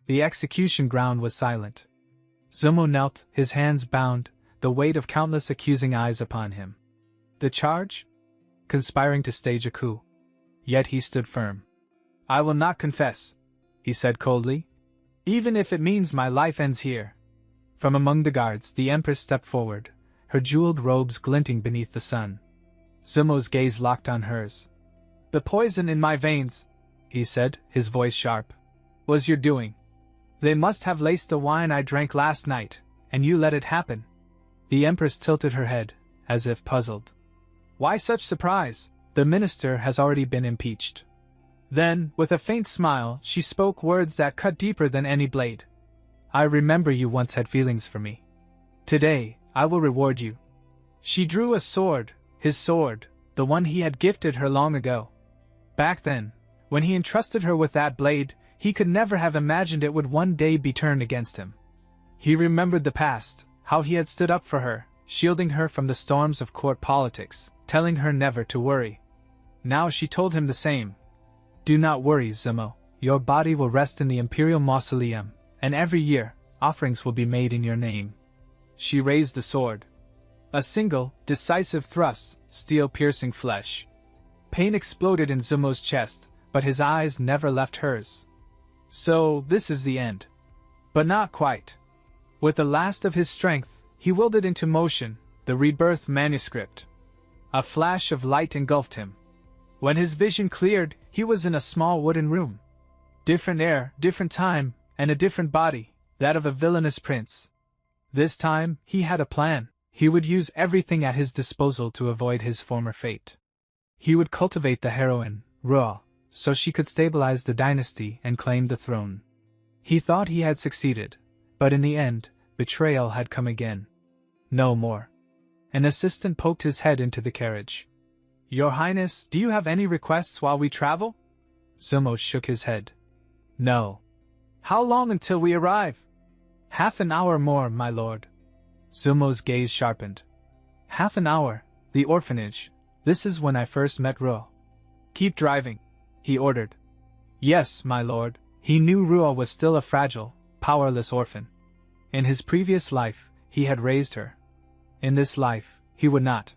The execution ground was silent. Zumo knelt, his hands bound, the weight of countless accusing eyes upon him. The charge? Conspiring to stage a coup. Yet he stood firm. I will not confess, he said coldly. Even if it means my life ends here. From among the guards, the Empress stepped forward, her jeweled robes glinting beneath the sun. Zumo's gaze locked on hers. The poison in my veins, he said, his voice sharp, was your doing. They must have laced the wine I drank last night, and you let it happen. The Empress tilted her head, as if puzzled. Why such surprise? The minister has already been impeached. Then, with a faint smile, she spoke words that cut deeper than any blade. I remember you once had feelings for me. Today, I will reward you. She drew a sword, his sword, the one he had gifted her long ago. Back then, when he entrusted her with that blade, he could never have imagined it would one day be turned against him. He remembered the past, how he had stood up for her, shielding her from the storms of court politics, telling her never to worry. Now she told him the same. Do not worry, Zumo. Your body will rest in the Imperial Mausoleum, and every year, offerings will be made in your name. She raised the sword. A single, decisive thrust, steel-piercing flesh. Pain exploded in Zumo's chest, but his eyes never left hers. So, this is the end. But not quite. With the last of his strength, he willed it into motion, the rebirth manuscript. A flash of light engulfed him. When his vision cleared, he was in a small wooden room. Different air, different time, and a different body, that of a villainous prince. This time, he had a plan. He would use everything at his disposal to avoid his former fate. He would cultivate the heroine, Ruo, so she could stabilize the dynasty and claim the throne. He thought he had succeeded, but in the end, betrayal had come again. No more. An assistant poked his head into the carriage. Your Highness, do you have any requests while we travel? Zumo shook his head. No. How long until we arrive? Half an hour more, my lord. Zumo's gaze sharpened. Half an hour, the orphanage. This is when I first met Ruo. Keep driving, he ordered. Yes, my lord. He knew Ruo was still a fragile, powerless orphan. In his previous life, he had raised her. In this life, he would not.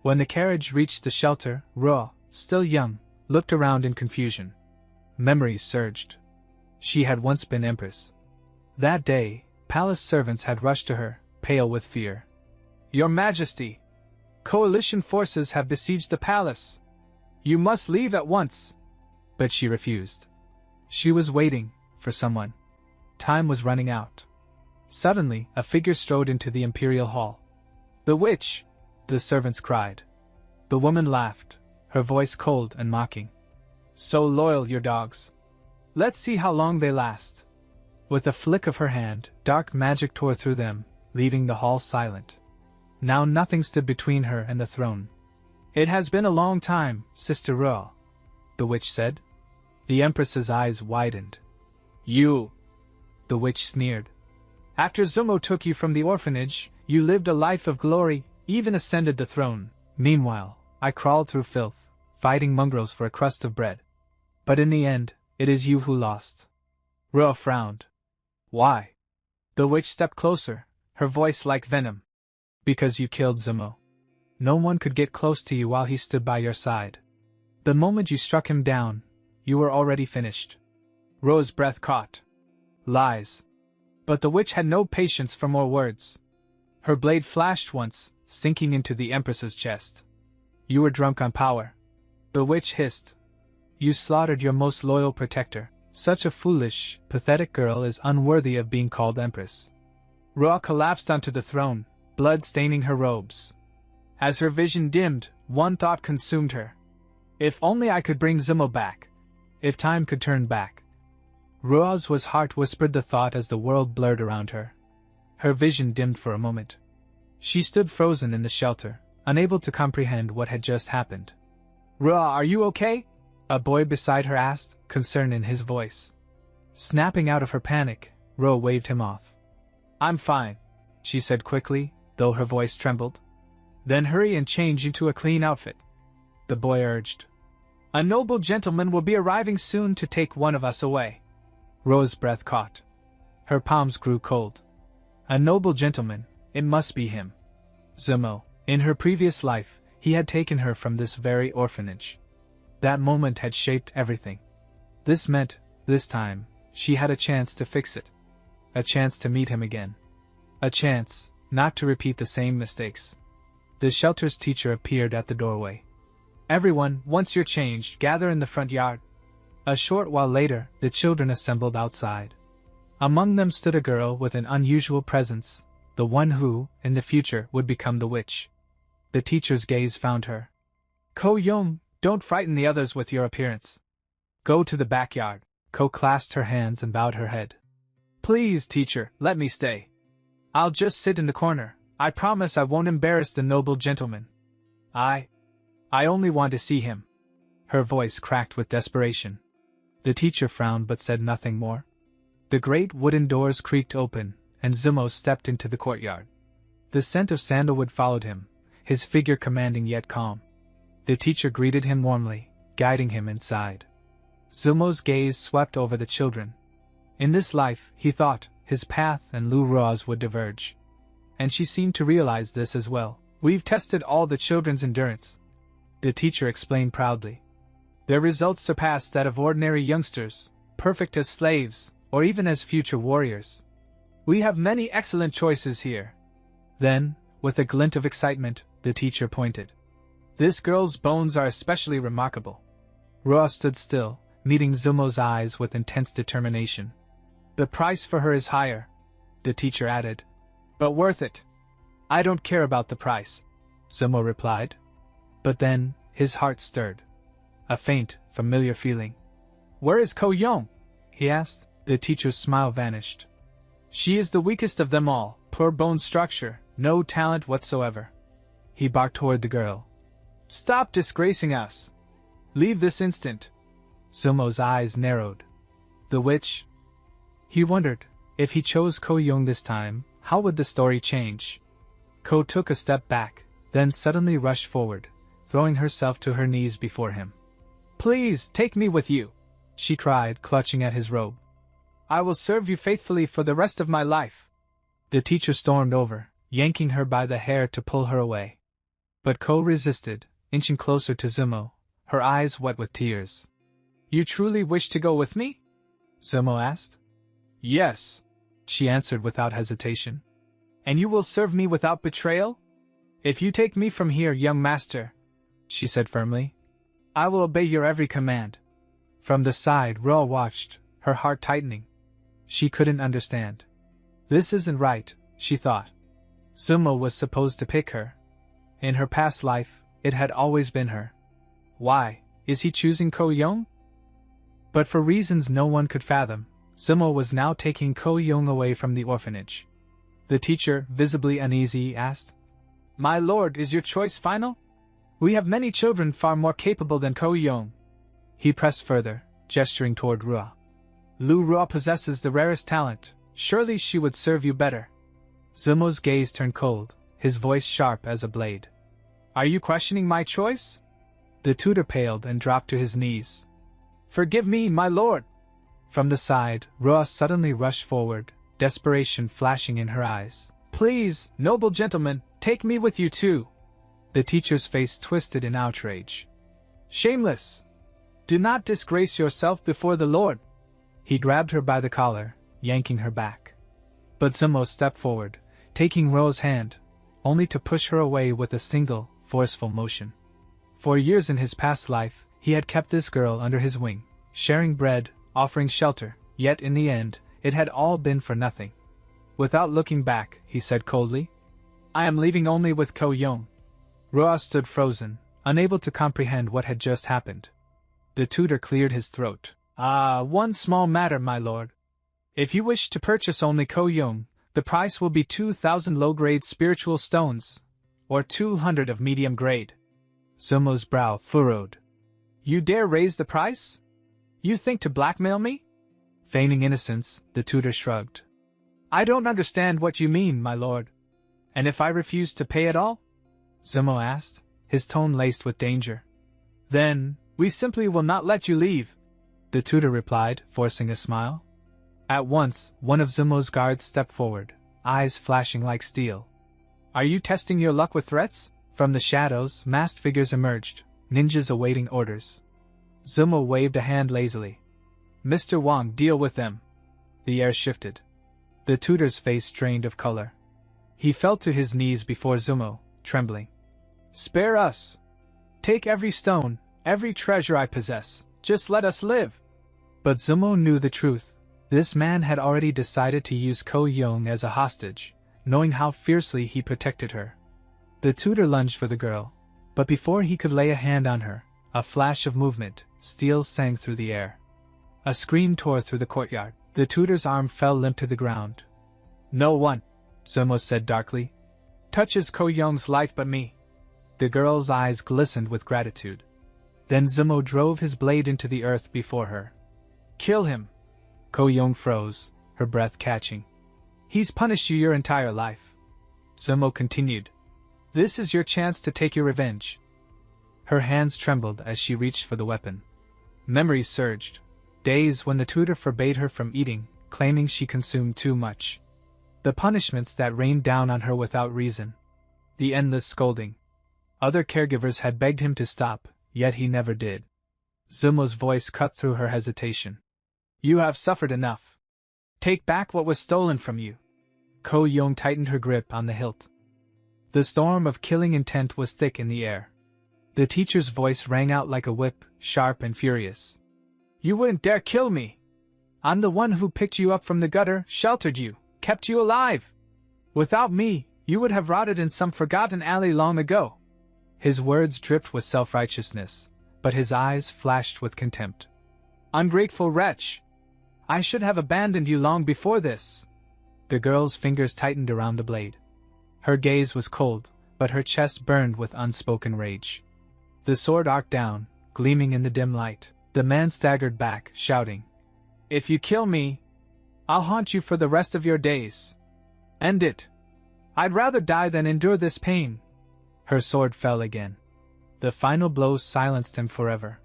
When the carriage reached the shelter, Ruo, still young, looked around in confusion. Memories surged. She had once been empress. That day, palace servants had rushed to her, pale with fear. Your Majesty! Coalition forces have besieged the palace. You must leave at once. But she refused. She was waiting for someone. Time was running out. Suddenly, a figure strode into the imperial hall. The witch! The servants cried. The woman laughed, her voice cold and mocking. So loyal, your dogs. Let's see how long they last. With a flick of her hand, dark magic tore through them, leaving the hall silent. Now nothing stood between her and the throne. It has been a long time, Sister Ruo, the witch said. The Empress's eyes widened. You! The witch sneered. After Zumo took you from the orphanage, you lived a life of glory, even ascended the throne. Meanwhile, I crawled through filth, fighting mongrels for a crust of bread. But in the end, it is you who lost. Ruo frowned. Why? The witch stepped closer, her voice like venom. Because you killed Zumo. No one could get close to you while he stood by your side. The moment you struck him down, you were already finished. Ruo's breath caught. Lies. But the witch had no patience for more words. Her blade flashed once, sinking into the Empress's chest. You were drunk on power. The witch hissed. You slaughtered your most loyal protector. Such a foolish, pathetic girl is unworthy of being called Empress. Ruo collapsed onto the throne, blood staining her robes. As her vision dimmed, one thought consumed her. If only I could bring Zumo back. If time could turn back. Ruo's heart whispered the thought as the world blurred around her. Her vision dimmed for a moment. She stood frozen in the shelter, unable to comprehend what had just happened. Ruo, are you okay? A boy beside her asked, concern in his voice. Snapping out of her panic, Ruo waved him off. I'm fine, she said quickly, though her voice trembled. Then hurry and change into a clean outfit, the boy urged. A noble gentleman will be arriving soon to take one of us away. Ro's breath caught. Her palms grew cold. A noble gentleman, it must be him. Zumo, in her previous life, he had taken her from this very orphanage. That moment had shaped everything. This meant, this time, she had a chance to fix it. A chance to meet him again. A chance not to repeat the same mistakes. The shelter's teacher appeared at the doorway. Everyone, once you're changed, gather in the front yard. A short while later, the children assembled outside. Among them stood a girl with an unusual presence, the one who, in the future, would become the witch. The teacher's gaze found her. Ko-young, don't frighten the others with your appearance. Go to the backyard. Ko clasped her hands and bowed her head. Please, teacher, let me stay. I'll just sit in the corner. I promise I won't embarrass the noble gentleman. I only want to see him. Her voice cracked with desperation. The teacher frowned but said nothing more. The great wooden doors creaked open, and Zumo stepped into the courtyard. The scent of sandalwood followed him, his figure commanding yet calm. The teacher greeted him warmly, guiding him inside. Zumo's gaze swept over the children. In this life, he thought, his path and Lu Rua's would diverge. And she seemed to realize this as well. We've tested all the children's endurance, the teacher explained proudly. Their results surpass that of ordinary youngsters, perfect as slaves, or even as future warriors. We have many excellent choices here. Then, with a glint of excitement, the teacher pointed. This girl's bones are especially remarkable. Rua stood still, meeting Zumo's eyes with intense determination. The price for her is higher, the teacher added. But worth it. I don't care about the price, Zumo replied. But then, his heart stirred. A faint, familiar feeling. Where is Ko-young? He asked. The teacher's smile vanished. She is the weakest of them all, poor bone structure, no talent whatsoever. He barked toward the girl. Stop disgracing us. Leave this instant. Zumo's eyes narrowed. The witch? He wondered, if he chose Ko-young this time, how would the story change? Ko took a step back, then suddenly rushed forward, throwing herself to her knees before him. Please, take me with you, she cried, clutching at his robe. I will serve you faithfully for the rest of my life. The teacher stormed over, yanking her by the hair to pull her away. But Ko resisted, inching closer to Zumo, her eyes wet with tears. You truly wish to go with me? Zumo asked. Yes, she answered without hesitation. And you will serve me without betrayal? If you take me from here, young master, she said firmly, I will obey your every command. From the side, Ro watched, her heart tightening. She couldn't understand. This isn't right, she thought. Zumo was supposed to pick her. In her past life, it had always been her. Why, is he choosing Ko-young? But for reasons no one could fathom, Zumo was now taking Ko-young away from the orphanage. The teacher, visibly uneasy, asked, My lord, is your choice final? We have many children far more capable than Ko-young. He pressed further, gesturing toward Rua. Lu Rua possesses the rarest talent. Surely she would serve you better. Zumo's gaze turned cold, his voice sharp as a blade. Are you questioning my choice? The tutor paled and dropped to his knees. Forgive me, my lord. From the side, Rua suddenly rushed forward, desperation flashing in her eyes. Please, noble gentleman, take me with you too. The teacher's face twisted in outrage. Shameless! Do not disgrace yourself before the Lord. He grabbed her by the collar, yanking her back. But Zumo stepped forward, taking Ro's hand, only to push her away with a single, forceful motion. For years in his past life, he had kept this girl under his wing, sharing bread, offering shelter, yet in the end, it had all been for nothing. Without looking back, he said coldly, I am leaving only with Ko-young. Roa stood frozen, unable to comprehend what had just happened. The tutor cleared his throat. One small matter, my lord. If you wish to purchase only Ko-young, the price will be 2,000 low-grade spiritual stones, or 200 of medium grade. Zumo's brow furrowed. You dare raise the price? You think to blackmail me? Feigning innocence, the tutor shrugged. I don't understand what you mean, my lord. And if I refuse to pay at all? Zumo asked, his tone laced with danger. Then, we simply will not let you leave, the tutor replied, forcing a smile. At once, one of Zumo's guards stepped forward, eyes flashing like steel. Are you testing your luck with threats? From the shadows, masked figures emerged, ninjas awaiting orders. Zumo waved a hand lazily. Mr. Wang, deal with them. The air shifted. The tutor's face drained of color. He fell to his knees before Zumo, trembling. Spare us! Take every stone, every treasure I possess, just let us live! But Zumo knew the truth. This man had already decided to use Ko Young as a hostage, knowing how fiercely he protected her. The tutor lunged for the girl, but before he could lay a hand on her, a flash of movement, steel sang through the air. A scream tore through the courtyard. The tutor's arm fell limp to the ground. No one, Zumo said darkly, touches Ko Young's life but me. The girl's eyes glistened with gratitude. Then Zumo drove his blade into the earth before her. Kill him! Ko Young froze, her breath catching. He's punished you your entire life. Zumo continued. This is your chance to take your revenge. Her hands trembled as she reached for the weapon. Memories surged. Days when the tutor forbade her from eating, claiming she consumed too much. The punishments that rained down on her without reason. The endless scolding. Other caregivers had begged him to stop, yet he never did. Zumo's voice cut through her hesitation. You have suffered enough. Take back what was stolen from you. Ko Young tightened her grip on the hilt. The storm of killing intent was thick in the air. The teacher's voice rang out like a whip, sharp and furious. You wouldn't dare kill me! I'm the one who picked you up from the gutter, sheltered you, kept you alive! Without me, you would have rotted in some forgotten alley long ago. His words dripped with self-righteousness, but his eyes flashed with contempt. Ungrateful wretch! I should have abandoned you long before this. The girl's fingers tightened around the blade. Her gaze was cold, but her chest burned with unspoken rage. The sword arced down, gleaming in the dim light. The man staggered back, shouting, If you kill me, I'll haunt you for the rest of your days. End it. I'd rather die than endure this pain. Her sword fell again. The final blow silenced him forever.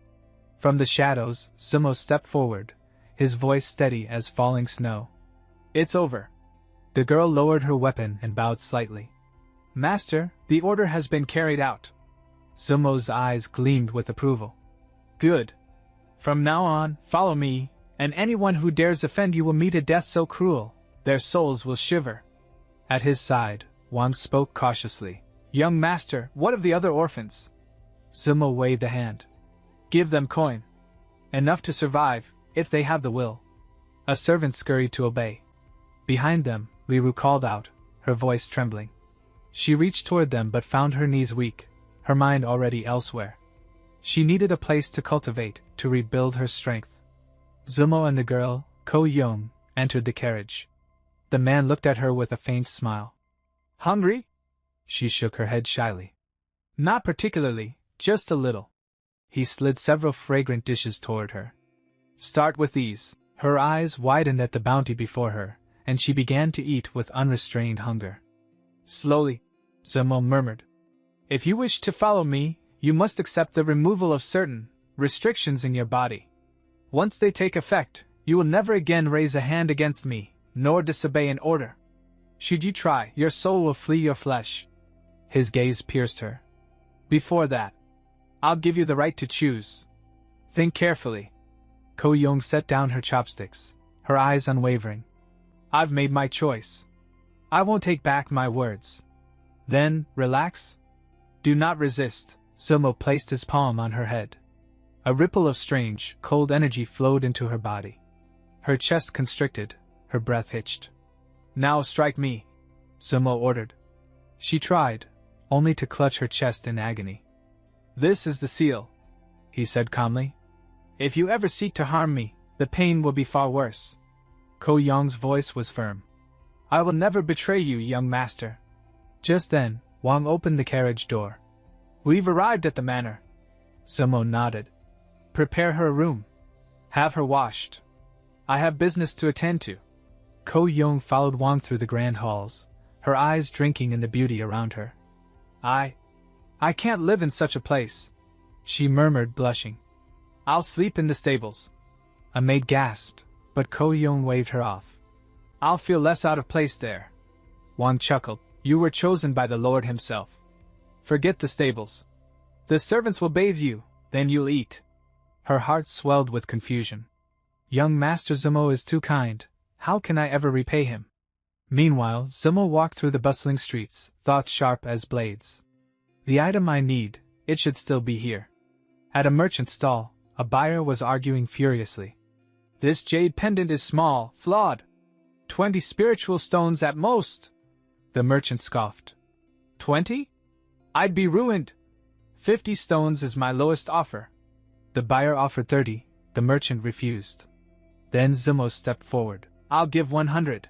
From the shadows, Zumo stepped forward, his voice steady as falling snow. It's over. The girl lowered her weapon and bowed slightly. Master, the order has been carried out. Zumo's eyes gleamed with approval. Good. From now on, follow me, and anyone who dares offend you will meet a death so cruel, their souls will shiver. At his side, Wang spoke cautiously. Young master, what of the other orphans? Zumo waved a hand. Give them coin. Enough to survive, if they have the will. A servant scurried to obey. Behind them, Liru called out, her voice trembling. She reached toward them but found her knees weak, her mind already elsewhere. She needed a place to cultivate, to rebuild her strength. Zumo and the girl, Ko Young, entered the carriage. The man looked at her with a faint smile. Hungry? She shook her head shyly. Not particularly, just a little. He slid several fragrant dishes toward her. Start with these. Her eyes widened at the bounty before her, and she began to eat with unrestrained hunger. Slowly, Zumo murmured. If you wish to follow me, you must accept the removal of certain restrictions in your body. Once they take effect, you will never again raise a hand against me, nor disobey an order. Should you try, your soul will flee your flesh. His gaze pierced her. Before that, I'll give you the right to choose. Think carefully. Ko Young set down her chopsticks, her eyes unwavering. I've made my choice. I won't take back my words. Then, relax. Do not resist. Zumo placed his palm on her head. A ripple of strange, cold energy flowed into her body. Her chest constricted, her breath hitched. Now strike me, Zumo ordered. She tried, only to clutch her chest in agony. This is the seal, he said calmly. If you ever seek to harm me, the pain will be far worse. Ko Young's voice was firm. I will never betray you, young master. Just then, Wang opened the carriage door. We've arrived at the manor. Zumo nodded. Prepare her a room. Have her washed. I have business to attend to. Ko Young followed Wang through the grand halls, her eyes drinking in the beauty around her. I can't live in such a place, she murmured, blushing. I'll sleep in the stables. A maid gasped, but Ko Young waved her off. I'll feel less out of place there. Wang chuckled. You were chosen by the Lord himself. Forget the stables. The servants will bathe you, then you'll eat. Her heart swelled with confusion. Young Master Zumo is too kind. How can I ever repay him? Meanwhile, Zumo walked through the bustling streets, thoughts sharp as blades. The item I need, it should still be here. At a merchant's stall, a buyer was arguing furiously. This jade pendant is small, flawed. 20 spiritual stones at most. The merchant scoffed. 20? I'd be ruined. 50 stones is my lowest offer. The buyer offered 30, the merchant refused. Then Zumo stepped forward. I'll give 100.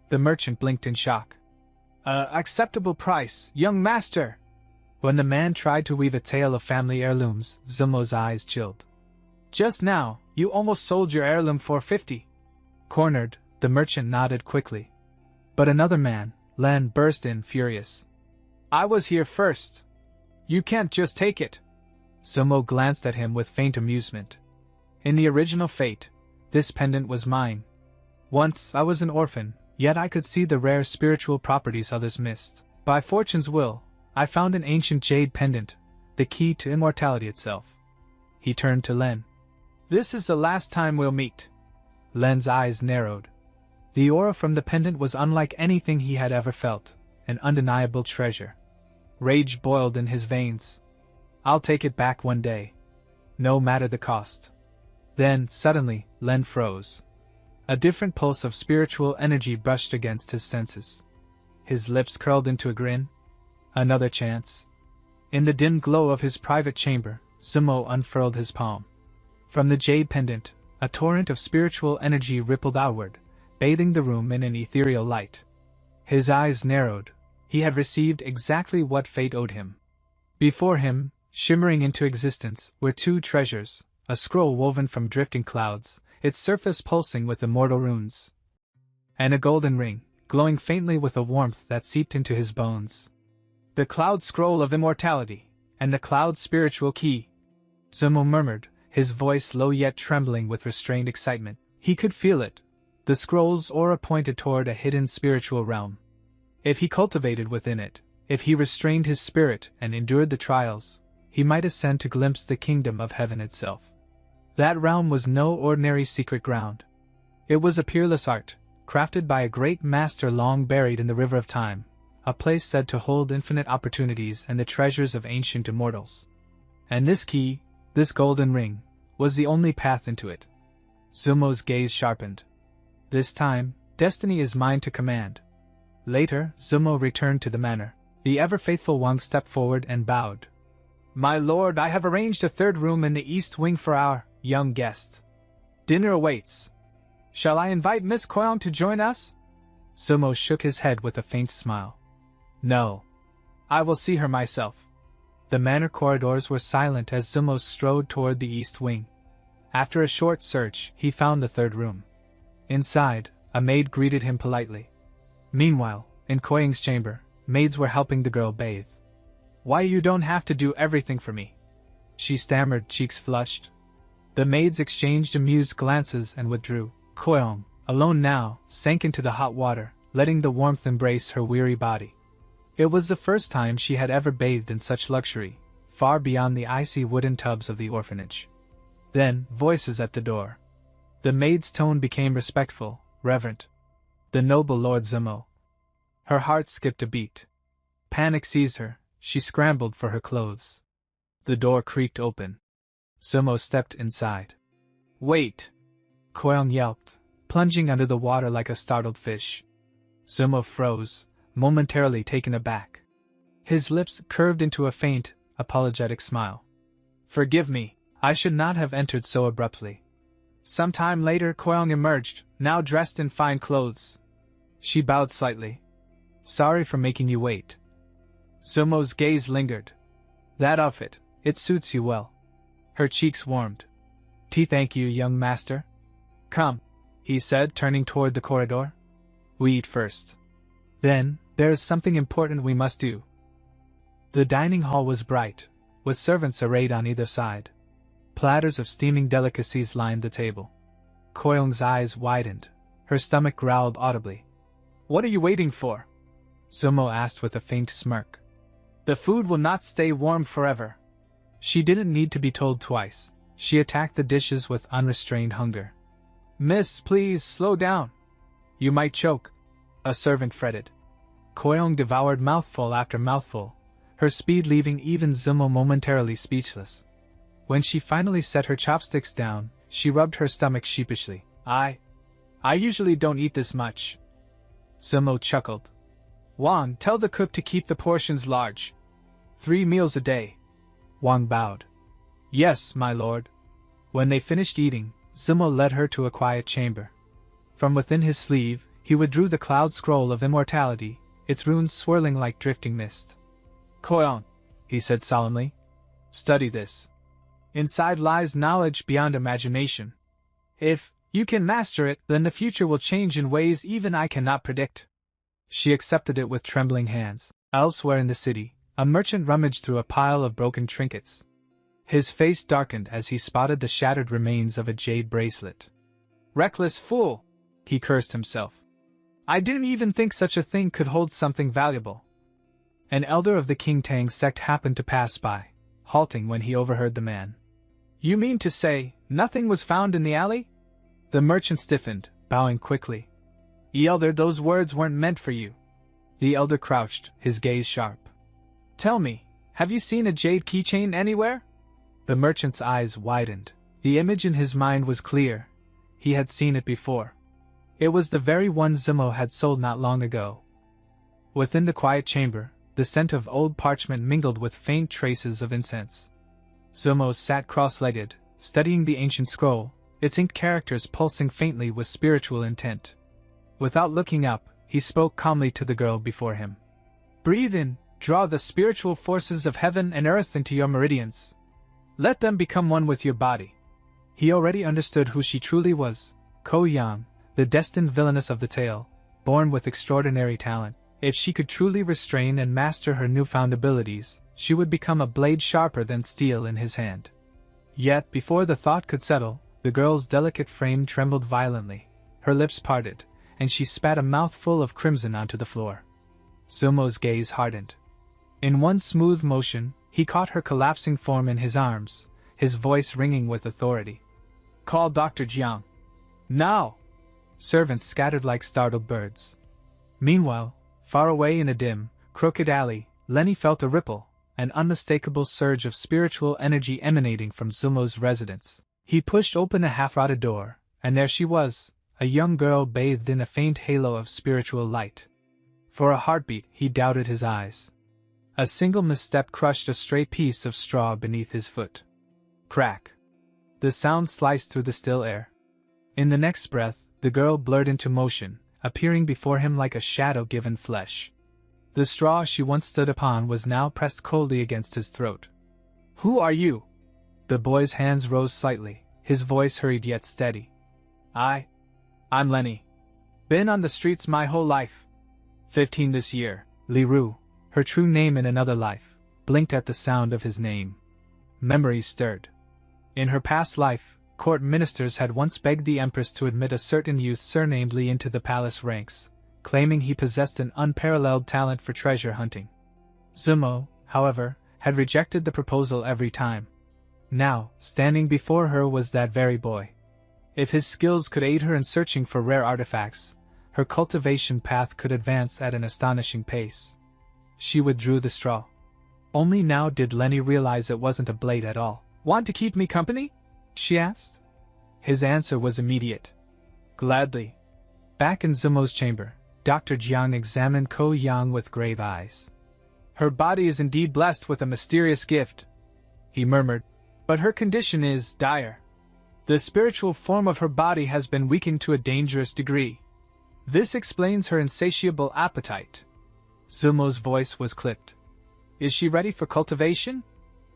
The merchant blinked in shock. Acceptable price, young master. When the man tried to weave a tale of family heirlooms, Zumo's eyes chilled. Just now, you almost sold your heirloom for 50. Cornered, the merchant nodded quickly. But another man, Len, burst in furious. I was here first. You can't just take it. Zumo glanced at him with faint amusement. In the original fate, this pendant was mine. Once I was an orphan, yet I could see the rare spiritual properties others missed. By fortune's will, I found an ancient jade pendant, the key to immortality itself. He turned to Len. This is the last time we'll meet. Len's eyes narrowed. The aura from the pendant was unlike anything he had ever felt, an undeniable treasure. Rage boiled in his veins. I'll take it back one day. No matter the cost. Then, suddenly, Len froze. A different pulse of spiritual energy brushed against his senses. His lips curled into a grin. Another chance. In the dim glow of his private chamber, Zumo unfurled his palm. From the jade pendant, a torrent of spiritual energy rippled outward, bathing the room in an ethereal light. His eyes narrowed. He had received exactly what fate owed him. Before him, shimmering into existence, were two treasures, a scroll woven from drifting clouds, its surface pulsing with immortal runes, and a golden ring, glowing faintly with a warmth that seeped into his bones. The cloud scroll of immortality, and the cloud spiritual key. Zumo murmured, his voice low yet trembling with restrained excitement. He could feel it. The scroll's aura pointed toward a hidden spiritual realm. If he cultivated within it, if he restrained his spirit and endured the trials, he might ascend to glimpse the kingdom of heaven itself. That realm was no ordinary secret ground. It was a peerless art, crafted by a great master long buried in the river of time, a place said to hold infinite opportunities and the treasures of ancient immortals. And this key, this golden ring, was the only path into it. Zumo's gaze sharpened. This time, destiny is mine to command. Later, Zumo returned to the manor. The ever-faithful Wang stepped forward and bowed. My lord, I have arranged a third room in the east wing for our young guest. Dinner awaits. Shall I invite Miss Koyong to join us? Zumo shook his head with a faint smile. No. I will see her myself. The manor corridors were silent as Zumo strode toward the east wing. After a short search, he found the third room. Inside, a maid greeted him politely. Meanwhile, in Koyong's chamber, maids were helping the girl bathe. Why you don't have to do everything for me? She stammered, cheeks flushed. The maids exchanged amused glances and withdrew. Koyong, alone now, sank into the hot water, letting the warmth embrace her weary body. It was the first time she had ever bathed in such luxury, far beyond the icy wooden tubs of the orphanage. Then, voices at the door. The maid's tone became respectful, reverent. The noble Lord Zumo. Her heart skipped a beat. Panic seized her, she scrambled for her clothes. The door creaked open. Zumo stepped inside. Wait! Koyong yelped, plunging under the water like a startled fish. Zumo froze, momentarily taken aback. His lips curved into a faint, apologetic smile. Forgive me, I should not have entered so abruptly. Some time later Koyong emerged, now dressed in fine clothes. She bowed slightly. Sorry for making you wait. Zumo's gaze lingered. That outfit, it suits you well. Her cheeks warmed. Thank you, young master. Come, he said, turning toward the corridor. We eat first. Then, there is something important we must do. The dining hall was bright, with servants arrayed on either side. Platters of steaming delicacies lined the table. Koyong's eyes widened. Her stomach growled audibly. "What are you waiting for?" Zumo asked with a faint smirk. "The food will not stay warm forever." She didn't need to be told twice. She attacked the dishes with unrestrained hunger. "Miss, please slow down. You might choke," a servant fretted. Koyong devoured mouthful after mouthful, her speed leaving even Zumo momentarily speechless. When she finally set her chopsticks down, she rubbed her stomach sheepishly. I usually don't eat this much." Zumo chuckled. "Wang, tell the cook to keep the portions large. 3 meals a day." Wang bowed. "Yes, my lord." When they finished eating, Zumo led her to a quiet chamber. From within his sleeve, he withdrew the cloud scroll of immortality, its runes swirling like drifting mist. "Koyong," he said solemnly, "study this. Inside lies knowledge beyond imagination. If you can master it, then the future will change in ways even I cannot predict." She accepted it with trembling hands. Elsewhere in the city, a merchant rummaged through a pile of broken trinkets. His face darkened as he spotted the shattered remains of a jade bracelet. "Reckless fool!" he cursed himself. "I didn't even think such a thing could hold something valuable." An elder of the King Tang sect happened to pass by, halting when he overheard the man. "You mean to say, nothing was found in the alley?" The merchant stiffened, bowing quickly. "Elder, those words weren't meant for you." The elder crouched, his gaze sharp. "Tell me, have you seen a jade keychain anywhere?" The merchant's eyes widened. The image in his mind was clear. He had seen it before. It was the very one Zumo had sold not long ago. Within the quiet chamber, the scent of old parchment mingled with faint traces of incense. Zumo sat cross-legged, studying the ancient scroll, its inked characters pulsing faintly with spiritual intent. Without looking up, he spoke calmly to the girl before him. "Breathe in, draw the spiritual forces of heaven and earth into your meridians. Let them become one with your body." He already understood who she truly was, Ko Yang, the destined villainess of the tale, born with extraordinary talent. If she could truly restrain and master her newfound abilities, she would become a blade sharper than steel in his hand. Yet, before the thought could settle, the girl's delicate frame trembled violently, her lips parted, and she spat a mouthful of crimson onto the floor. Zumo's gaze hardened. In one smooth motion, he caught her collapsing form in his arms, his voice ringing with authority. "Call Dr. Jiang. Now!" Servants scattered like startled birds. Meanwhile, far away in a dim, crooked alley, Lenny felt a ripple, an unmistakable surge of spiritual energy emanating from Zumo's residence. He pushed open a half-rotted door, and there she was, a young girl bathed in a faint halo of spiritual light. For a heartbeat, he doubted his eyes. A single misstep crushed a stray piece of straw beneath his foot. Crack! The sound sliced through the still air. In the next breath, the girl blurred into motion, appearing before him like a shadow given flesh. The straw she once stood upon was now pressed coldly against his throat. "Who are you?" The boy's hands rose slightly, his voice hurried yet steady. I'm Lenny. Been on the streets my whole life. 15 this year." Li Ru, her true name in another life, blinked at the sound of his name. Memories stirred. In her past life, court ministers had once begged the Empress to admit a certain youth surnamed Li into the palace ranks, claiming he possessed an unparalleled talent for treasure hunting. Zumo, however, had rejected the proposal every time. Now, standing before her was that very boy. If his skills could aid her in searching for rare artifacts, her cultivation path could advance at an astonishing pace. She withdrew the straw. Only now did Lenny realize it wasn't a blade at all. "Want to keep me company?" she asked. His answer was immediate. "Gladly." Back in Zumo's chamber, Dr. Jiang examined Ko Yang with grave eyes. "Her body is indeed blessed with a mysterious gift," he murmured, "but her condition is dire. The spiritual form of her body has been weakened to a dangerous degree. This explains her insatiable appetite." Zumo's voice was clipped. "Is she ready for cultivation?"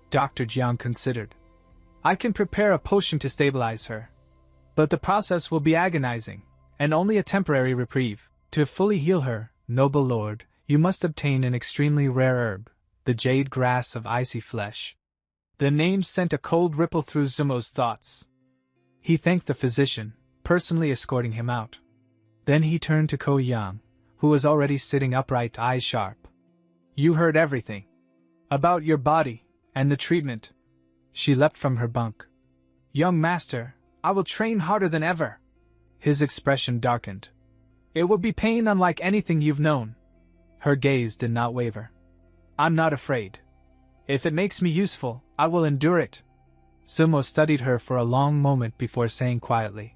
Dr. Jiang considered. "I can prepare a potion to stabilize her. But the process will be agonizing, and only a temporary reprieve. To fully heal her, noble lord, you must obtain an extremely rare herb, the jade grass of icy flesh." The name sent a cold ripple through Zumo's thoughts. He thanked the physician, personally escorting him out. Then he turned to Ko Yang, who was already sitting upright, eyes sharp. You heard everything. About your body, and the treatment. She leapt from her bunk. Young master, I will train harder than ever. His expression darkened. It will be pain unlike anything you've known. Her gaze did not waver. I'm not afraid. If it makes me useful, I will endure it. Sumo studied her for a long moment before saying quietly,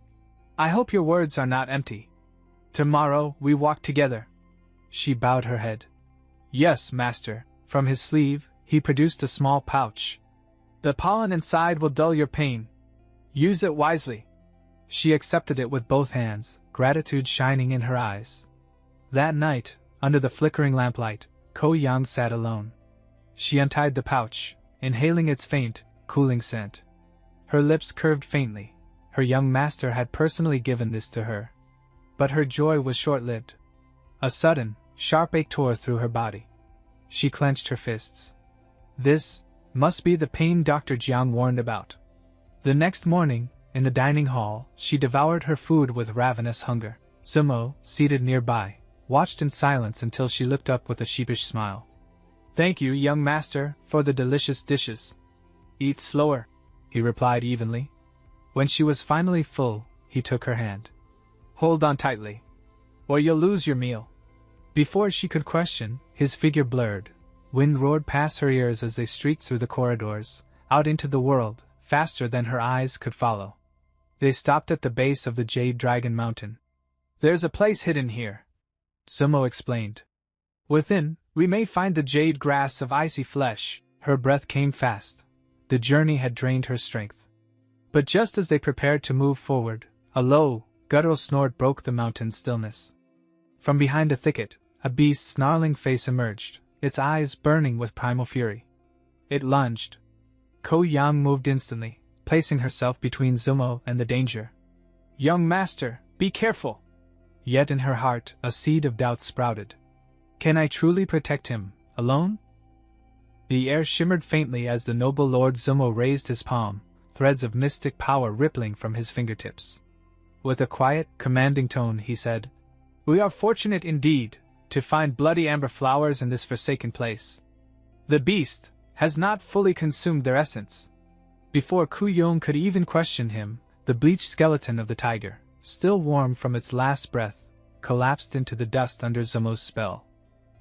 I hope your words are not empty. Tomorrow we walk together. She bowed her head. Yes, master. From his sleeve, he produced a small pouch. The pollen inside will dull your pain. Use it wisely. She accepted it with both hands, gratitude shining in her eyes. That night, under the flickering lamplight, Ko Yang sat alone. She untied the pouch, inhaling its faint, cooling scent. Her lips curved faintly. Her young master had personally given this to her. But her joy was short-lived. A sudden, sharp ache tore through her body. She clenched her fists. This must be the pain Dr. Jiang warned about. The next morning, in the dining hall, she devoured her food with ravenous hunger. Sumo, seated nearby, watched in silence until she looked up with a sheepish smile. Thank you, young master, for the delicious dishes. Eat slower, he replied evenly. When she was finally full, he took her hand. Hold on tightly, or you'll lose your meal. Before she could question, his figure blurred. Wind roared past her ears as they streaked through the corridors, out into the world, faster than her eyes could follow. They stopped at the base of the Jade Dragon Mountain. There's a place hidden here, Sumo explained. Within, we may find the jade grass of icy flesh. Her breath came fast. The journey had drained her strength. But just as they prepared to move forward, a low, guttural snort broke the mountain's stillness. From behind a thicket, a beast's snarling face emerged, its eyes burning with primal fury. It lunged. Ko Yang moved instantly, placing herself between Sumo and the danger. Young master, be careful! Yet in her heart, a seed of doubt sprouted. Can I truly protect him, alone? The air shimmered faintly as the noble Lord Sumo raised his palm, threads of mystic power rippling from his fingertips. With a quiet, commanding tone, he said, We are fortunate indeed to find bloody amber flowers in this forsaken place. The beast has not fully consumed their essence. Before Ku Yong could even question him, the bleached skeleton of the tiger, still warm from its last breath, collapsed into the dust under Sumo's spell.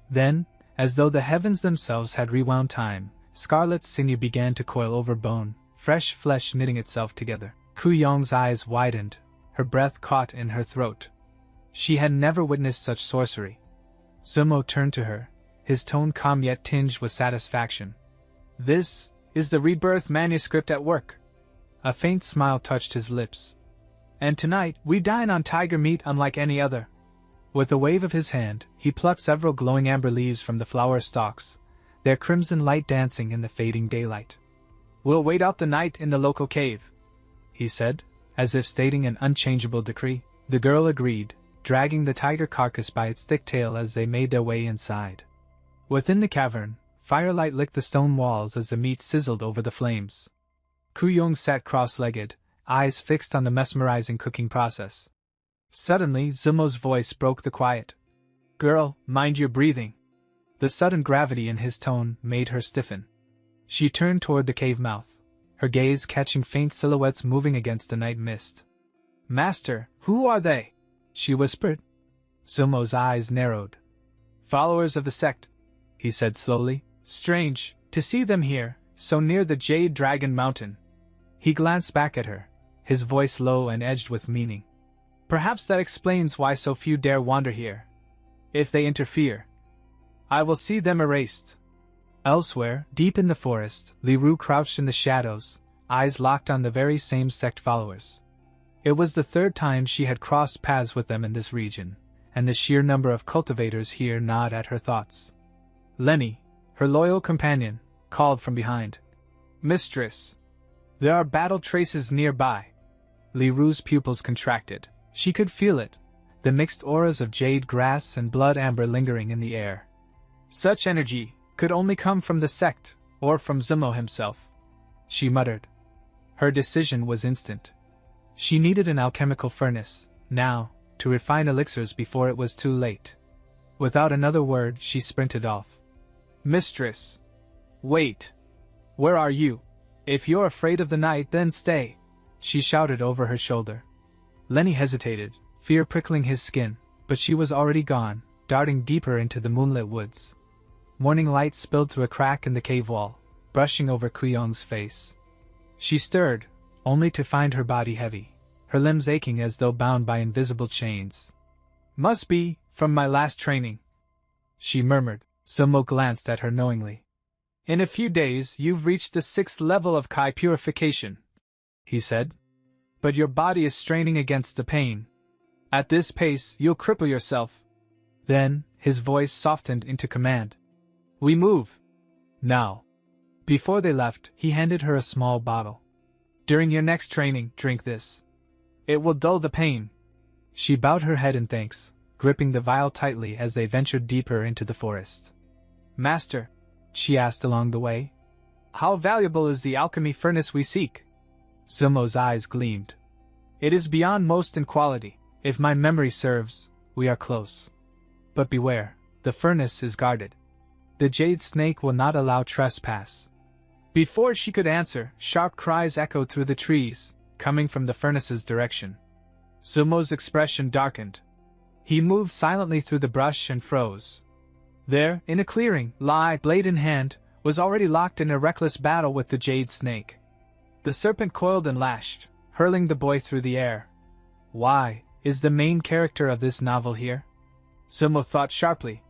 Then, as though the heavens themselves had rewound time, scarlet sinew began to coil over bone, fresh flesh knitting itself together. Ku Yong's eyes widened, her breath caught in her throat. She had never witnessed such sorcery. Sumo turned to her, his tone calm yet tinged with satisfaction. This is the rebirth manuscript at work. A faint smile touched his lips. And tonight, we dine on tiger meat unlike any other. With a wave of his hand, he plucked several glowing amber leaves from the flower stalks, their crimson light dancing in the fading daylight. We'll wait out the night in the local cave, he said, as if stating an unchangeable decree. The girl agreed, dragging the tiger carcass by its thick tail as they made their way inside. Within the cavern, firelight licked the stone walls as the meat sizzled over the flames. Ku Yong sat cross-legged, eyes fixed on the mesmerizing cooking process. Suddenly, Sumo's voice broke the quiet. Girl, mind your breathing. The sudden gravity in his tone made her stiffen. She turned toward the cave mouth, her gaze catching faint silhouettes moving against the night mist. Master, who are they? She whispered. Sumo's eyes narrowed. Followers of the sect, he said slowly. Strange, to see them here, so near the Jade Dragon Mountain. He glanced back at her, his voice low and edged with meaning. Perhaps that explains why so few dare wander here. If they interfere, I will see them erased. Elsewhere, deep in the forest, Li Ru crouched in the shadows, eyes locked on the very same sect followers. It was the third time she had crossed paths with them in this region, and the sheer number of cultivators here gnawed at her thoughts. Lenny, her loyal companion, called from behind. Mistress, there are battle traces nearby. Li Ru's pupils contracted. She could feel it, the mixed auras of jade grass and blood amber lingering in the air. Such energy could only come from the sect, or from Sumo himself. She muttered. Her decision was instant. She needed an alchemical furnace, now, to refine elixirs before it was too late. Without another word, she sprinted off. Mistress! Wait! Where are you? If you're afraid of the night, then stay! She shouted over her shoulder. Lenny hesitated, fear prickling his skin, but she was already gone, darting deeper into the moonlit woods. Morning light spilled through a crack in the cave wall, brushing over Kuyong's face. She stirred, only to find her body heavy, her limbs aching as though bound by invisible chains. Must be, from my last training, she murmured. Sumo glanced at her knowingly. In a few days you've reached the 6th level of Kai purification, he said. But your body is straining against the pain. At this pace, you'll cripple yourself. Then, his voice softened into command. We move. Now. Before they left, he handed her a small bottle. During your next training, drink this. It will dull the pain. She bowed her head in thanks, gripping the vial tightly as they ventured deeper into the forest. Master, she asked along the way, how valuable is the alchemy furnace we seek? Sumo's eyes gleamed. It is beyond most in quality. If my memory serves, we are close. But beware, the furnace is guarded. The jade snake will not allow trespass. Before she could answer, sharp cries echoed through the trees, coming from the furnace's direction. Sumo's expression darkened. He moved silently through the brush and froze. There, in a clearing, Lai, blade in hand, was already locked in a reckless battle with the jade snake. The serpent coiled and lashed, hurling the boy through the air. Why, is the main character of this novel here? Sumo thought sharply.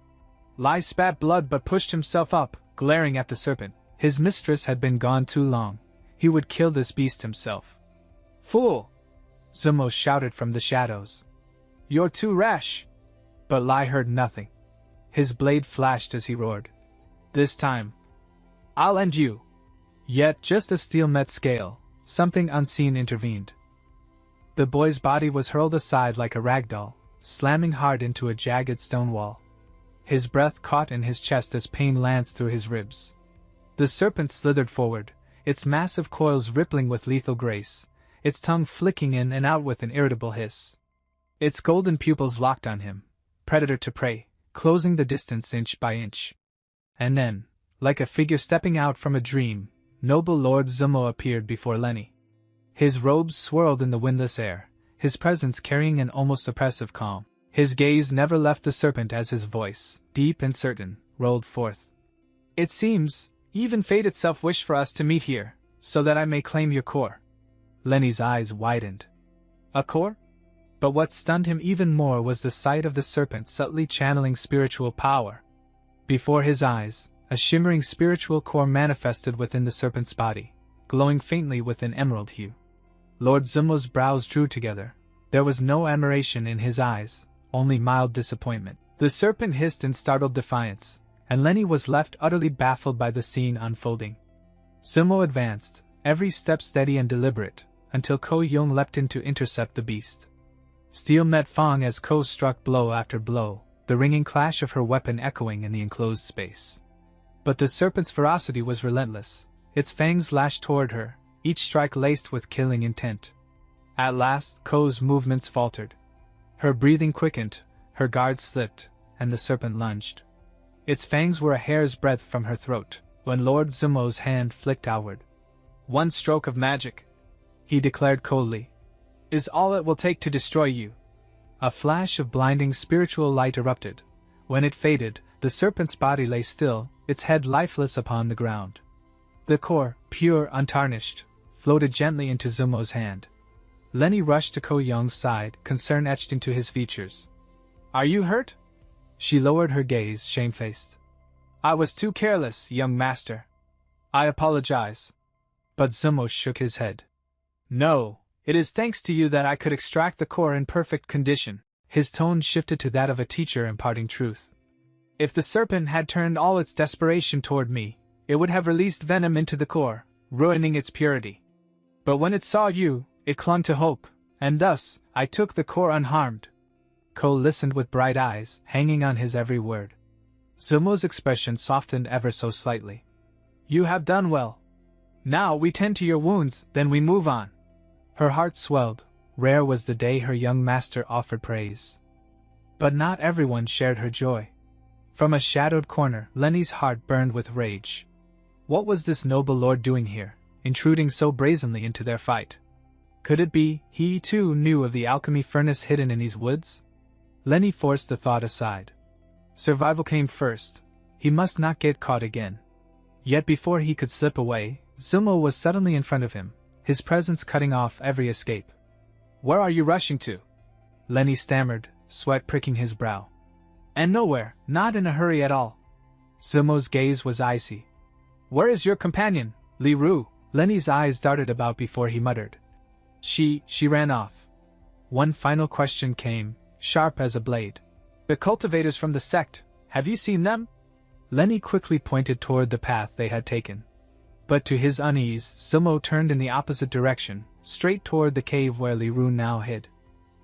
Lai spat blood but pushed himself up, glaring at the serpent. His mistress had been gone too long. He would kill this beast himself. Fool! Sumo shouted from the shadows. You're too rash! But Lai heard nothing. His blade flashed as he roared. This time, I'll end you! Yet, just as steel met scale, something unseen intervened. The boy's body was hurled aside like a rag doll, slamming hard into a jagged stone wall. His breath caught in his chest as pain lanced through his ribs. The serpent slithered forward, its massive coils rippling with lethal grace, its tongue flicking in and out with an irritable hiss. Its golden pupils locked on him, predator to prey, closing the distance inch by inch. And then, like a figure stepping out from a dream, noble Lord Zumo appeared before Lenny. His robes swirled in the windless air, his presence carrying an almost oppressive calm. His gaze never left the serpent as his voice, deep and certain, rolled forth. It seems, even fate itself wished for us to meet here, so that I may claim your core. Lenny's eyes widened. A core? But what stunned him even more was the sight of the serpent subtly channeling spiritual power. Before his eyes, a shimmering spiritual core manifested within the serpent's body, glowing faintly with an emerald hue. Lord Zumo's brows drew together. There was no admiration in his eyes, only mild disappointment. The serpent hissed in startled defiance, and Lenny was left utterly baffled by the scene unfolding. Zumo advanced, every step steady and deliberate, until Ko Young leapt in to intercept the beast. Steel met Fong as Ko struck blow after blow, the ringing clash of her weapon echoing in the enclosed space. But the serpent's ferocity was relentless. Its fangs lashed toward her, each strike laced with killing intent. At last, Ko's movements faltered. Her breathing quickened, her guard slipped, and the serpent lunged. Its fangs were a hair's breadth from her throat, when Lord Zumo's hand flicked outward. One stroke of magic, he declared coldly, is all it will take to destroy you. A flash of blinding spiritual light erupted. When it faded, the serpent's body lay still, its head lifeless upon the ground. The core, pure, untarnished, floated gently into Zumo's hand. Lenny rushed to Ko Young's side, concern etched into his features. Are you hurt? She lowered her gaze, shamefaced. I was too careless, young master. I apologize. But Zumo shook his head. No, it is thanks to you that I could extract the core in perfect condition. His tone shifted to that of a teacher imparting truth. If the serpent had turned all its desperation toward me, it would have released venom into the core, ruining its purity. But when it saw you, it clung to hope, and thus, I took the core unharmed. Ko listened with bright eyes, hanging on his every word. Zumo's expression softened ever so slightly. You have done well. Now we tend to your wounds, then we move on. Her heart swelled, Rare was the day her young master offered praise. But not everyone shared her joy. From a shadowed corner, Lenny's heart burned with rage. What was this noble lord doing here, intruding so brazenly into their fight? Could it be he too knew of the alchemy furnace hidden in these woods? Lenny forced the thought aside. Survival came first. He must not get caught again. Yet before he could slip away, Zumo was suddenly in front of him, his presence cutting off every escape. "Where are you rushing to?" Lenny stammered, sweat pricking his brow. "And nowhere, not in a hurry at all." Zumo's gaze was icy. "Where is your companion, Li Ru?" Lenny's eyes darted about before he muttered. She ran off." One final question came, sharp as a blade. "The cultivators from the sect, have you seen them?" Lenny quickly pointed toward the path they had taken. But to his unease, Zumo turned in the opposite direction, straight toward the cave where Li Ru now hid.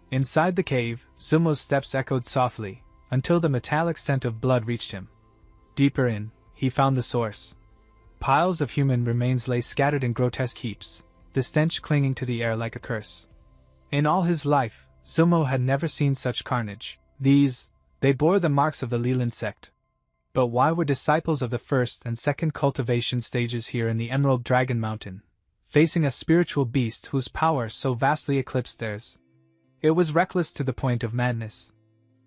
Inside the cave, Zumo's steps echoed softly, until the metallic scent of blood reached him. Deeper in, he found the source. Piles of human remains lay scattered in grotesque heaps, the stench clinging to the air like a curse. In all his life, Zumo had never seen such carnage. They bore the marks of the Leland sect. But why were disciples of the first and second cultivation stages here in the Emerald Dragon Mountain, facing a spiritual beast whose power so vastly eclipsed theirs? It was reckless to the point of madness.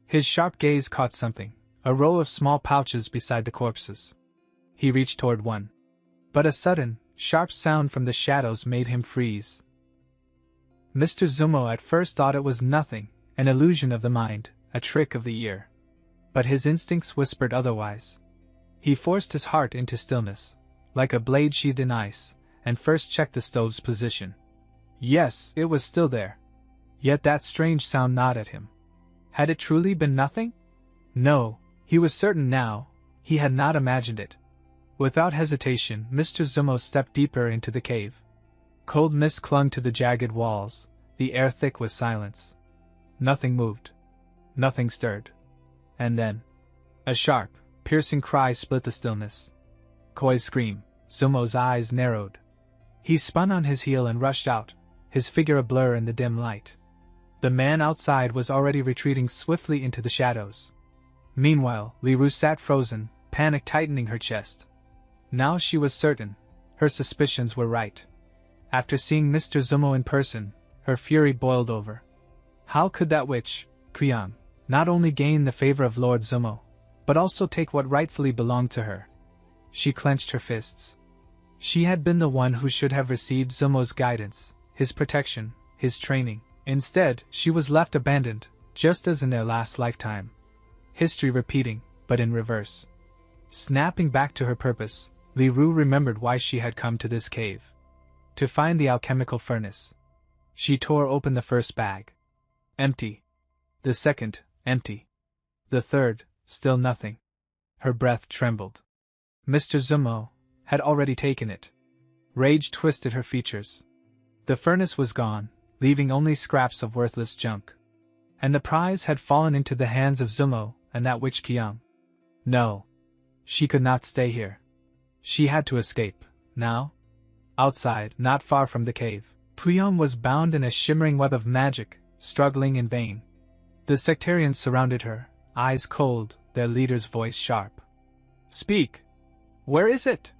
His sharp gaze caught something, a row of small pouches beside the corpses. He reached toward one. But a sudden, sharp sound from the shadows made him freeze. Mr. Zumo at first thought it was nothing, an illusion of the mind, a trick of the ear. But his instincts whispered otherwise. He forced his heart into stillness, like a blade sheathed in ice, and first checked the stove's position. Yes, it was still there. Yet that strange sound gnawed at him. Had it truly been nothing? No, he was certain now, he had not imagined it. Without hesitation, Mr. Zumo stepped deeper into the cave. Cold mist clung to the jagged walls, the air thick with silence. Nothing moved. Nothing stirred. And then, a sharp, piercing cry split the stillness. Koi's scream. Zumo's eyes narrowed. He spun on his heel and rushed out, his figure a blur in the dim light. The man outside was already retreating swiftly into the shadows. Meanwhile, Li Ru sat frozen, panic tightening her chest. Now she was certain. Her suspicions were right. After seeing Mr. Zumo in person, her fury boiled over. How could that witch, Kyang, not only gain the favor of Lord Zumo, but also take what rightfully belonged to her? She clenched her fists. She had been the one who should have received Zumo's guidance, his protection, his training. Instead, she was left abandoned, just as in their last lifetime. History repeating, but in reverse. Snapping back to her purpose, Li Ru remembered why she had come to this cave. To find the alchemical furnace. She tore open the first bag. Empty. The second, empty. The third, still nothing. Her breath trembled. Mr. Zumo had already taken it. Rage twisted her features. The furnace was gone, leaving only scraps of worthless junk. And the prize had fallen into the hands of Zumo and that witch Kyang. No. She could not stay here. She had to escape, now. Outside, not far from the cave, Kyang was bound in a shimmering web of magic, struggling in vain. The sectarians surrounded her, eyes cold, their leader's voice sharp. "Speak! Where is it?"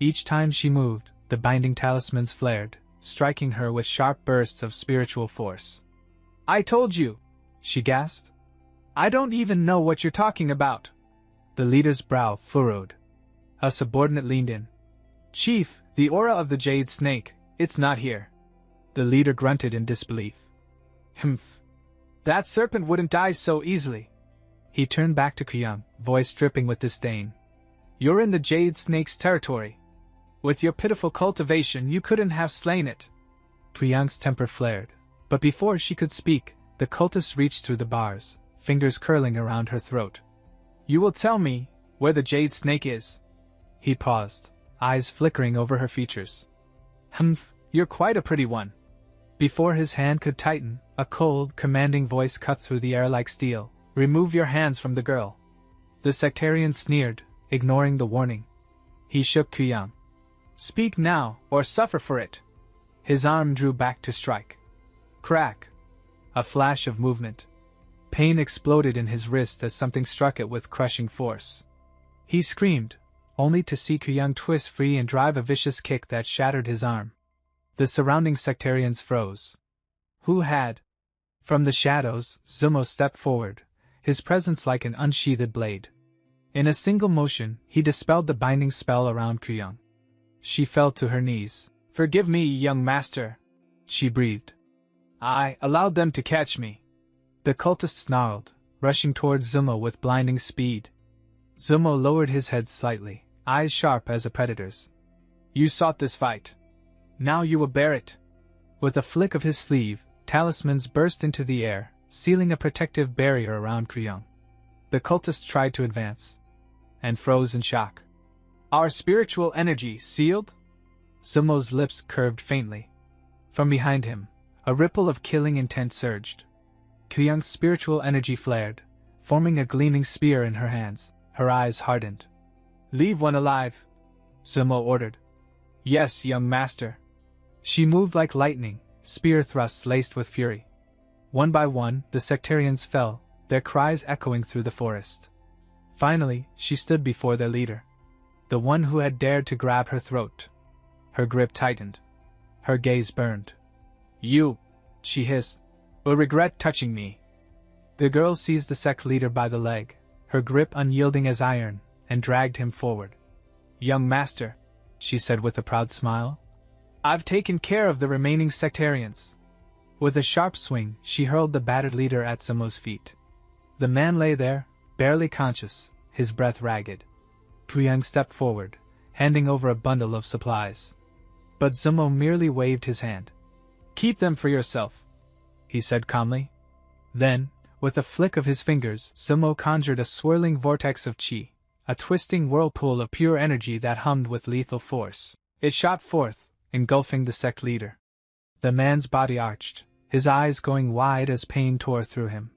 Each time she moved, the binding talismans flared, striking her with sharp bursts of spiritual force. "I told you!" she gasped. "I don't even know what you're talking about." The leader's brow furrowed. A subordinate leaned in. "Chief, the aura of the jade snake, it's not here." The leader grunted in disbelief. "Humph. That serpent wouldn't die so easily." He turned back to Kyang, voice dripping with disdain. "You're in the jade snake's territory. With your pitiful cultivation you couldn't have slain it." Kyang's temper flared, but before she could speak, the cultist reached through the bars, fingers curling around her throat. "You will tell me where the jade snake is." He paused, eyes flickering over her features. "Humph, you're quite a pretty one." Before his hand could tighten, a cold, commanding voice cut through the air like steel. "Remove your hands from the girl." The sectarian sneered, ignoring the warning. He shook Kyang. "Speak now, or suffer for it." His arm drew back to strike. Crack! A flash of movement. Pain exploded in his wrist as something struck it with crushing force. He screamed, only to see Kuyang twist free and drive a vicious kick that shattered his arm. The surrounding sectarians froze. Who had? From the shadows, Zumo stepped forward, his presence like an unsheathed blade. In a single motion, he dispelled the binding spell around Kuyang. She fell to her knees. "Forgive me, young master," she breathed. "I allowed them to catch me." The cultist snarled, rushing towards Zumo with blinding speed. Zumo lowered his head slightly, eyes sharp as a predator's. "You sought this fight. Now you will bear it." With a flick of his sleeve, talismans burst into the air, sealing a protective barrier around Kuyang. The cultist tried to advance, and froze in shock. "Our spiritual energy sealed?" Zumo's lips curved faintly. From behind him, a ripple of killing intent surged. Kuyang's spiritual energy flared, forming a gleaming spear in her hands. Her eyes hardened. "Leave one alive," Zumo ordered. "Yes, young master." She moved like lightning, spear thrusts laced with fury. One by one, the sectarians fell, their cries echoing through the forest. Finally, she stood before their leader. The one who had dared to grab her throat. Her grip tightened. Her gaze burned. "You," she hissed, "will regret touching me." The girl seized the sect leader by the leg, her grip unyielding as iron, and dragged him forward. "Young master," she said with a proud smile, "I've taken care of the remaining sectarians." With a sharp swing, she hurled the battered leader at Zumo's feet. The man lay there, barely conscious, his breath ragged. Kuyang stepped forward, handing over a bundle of supplies. But Zumo merely waved his hand. "Keep them for yourself," he said calmly. Then, with a flick of his fingers, Zumo conjured a swirling vortex of chi, a twisting whirlpool of pure energy that hummed with lethal force. It shot forth, engulfing the sect leader. The man's body arched, his eyes going wide as pain tore through him.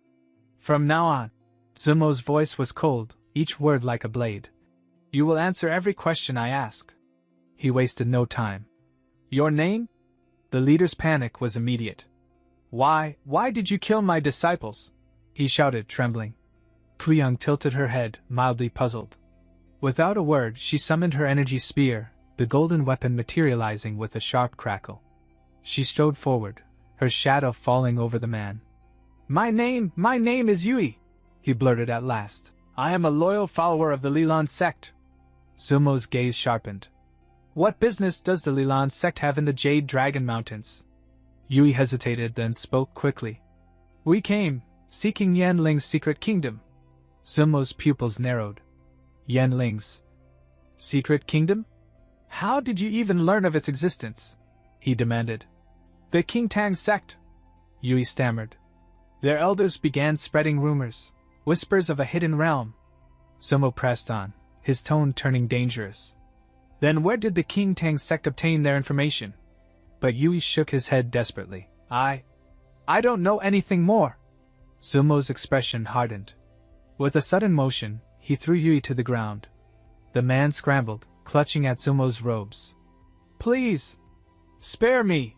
"From now on," Zumo's voice was cold, each word like a blade, "you will answer every question I ask." He wasted no time. "Your name?" The leader's panic was immediate. Why did you kill my disciples?" he shouted, trembling. Kuyang tilted her head, mildly puzzled. Without a word, she summoned her energy spear, the golden weapon materializing with a sharp crackle. She strode forward, her shadow falling over the man. My name is Yui," he blurted at last. "I am a loyal follower of the Lilan sect." Zumo's gaze sharpened. "What business does the Lilan sect have in the Jade Dragon Mountains?" Yui hesitated, then spoke quickly. "We came, seeking Yanling's secret kingdom." Zumo's pupils narrowed. Yanling's secret kingdom? How did you even learn of its existence? He demanded. "The Qingtang sect," Yui stammered. "Their elders began spreading rumors, whispers of a hidden realm." Zumo pressed on, his tone turning dangerous. "Then where did the Qingtang sect obtain their information?" But Yui shook his head desperately. I don't know anything more." Zumo's expression hardened. With a sudden motion, he threw Yui to the ground. The man scrambled, clutching at Zumo's robes. "Please, spare me.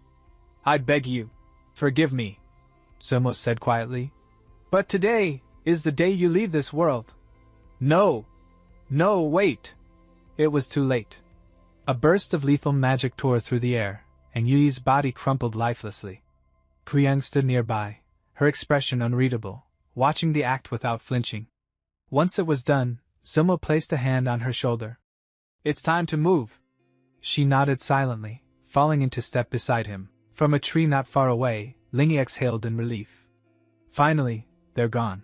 I beg you, forgive me," Zumo said quietly. "But today is the day you leave this world." No, wait. It was too late. A burst of lethal magic tore through the air, and Yui's body crumpled lifelessly. Kuyang stood nearby, her expression unreadable, watching the act without flinching. Once it was done, Zumo placed a hand on her shoulder. "It's time to move." She nodded silently, falling into step beside him. From a tree not far away, Lingy exhaled in relief. Finally, they're gone.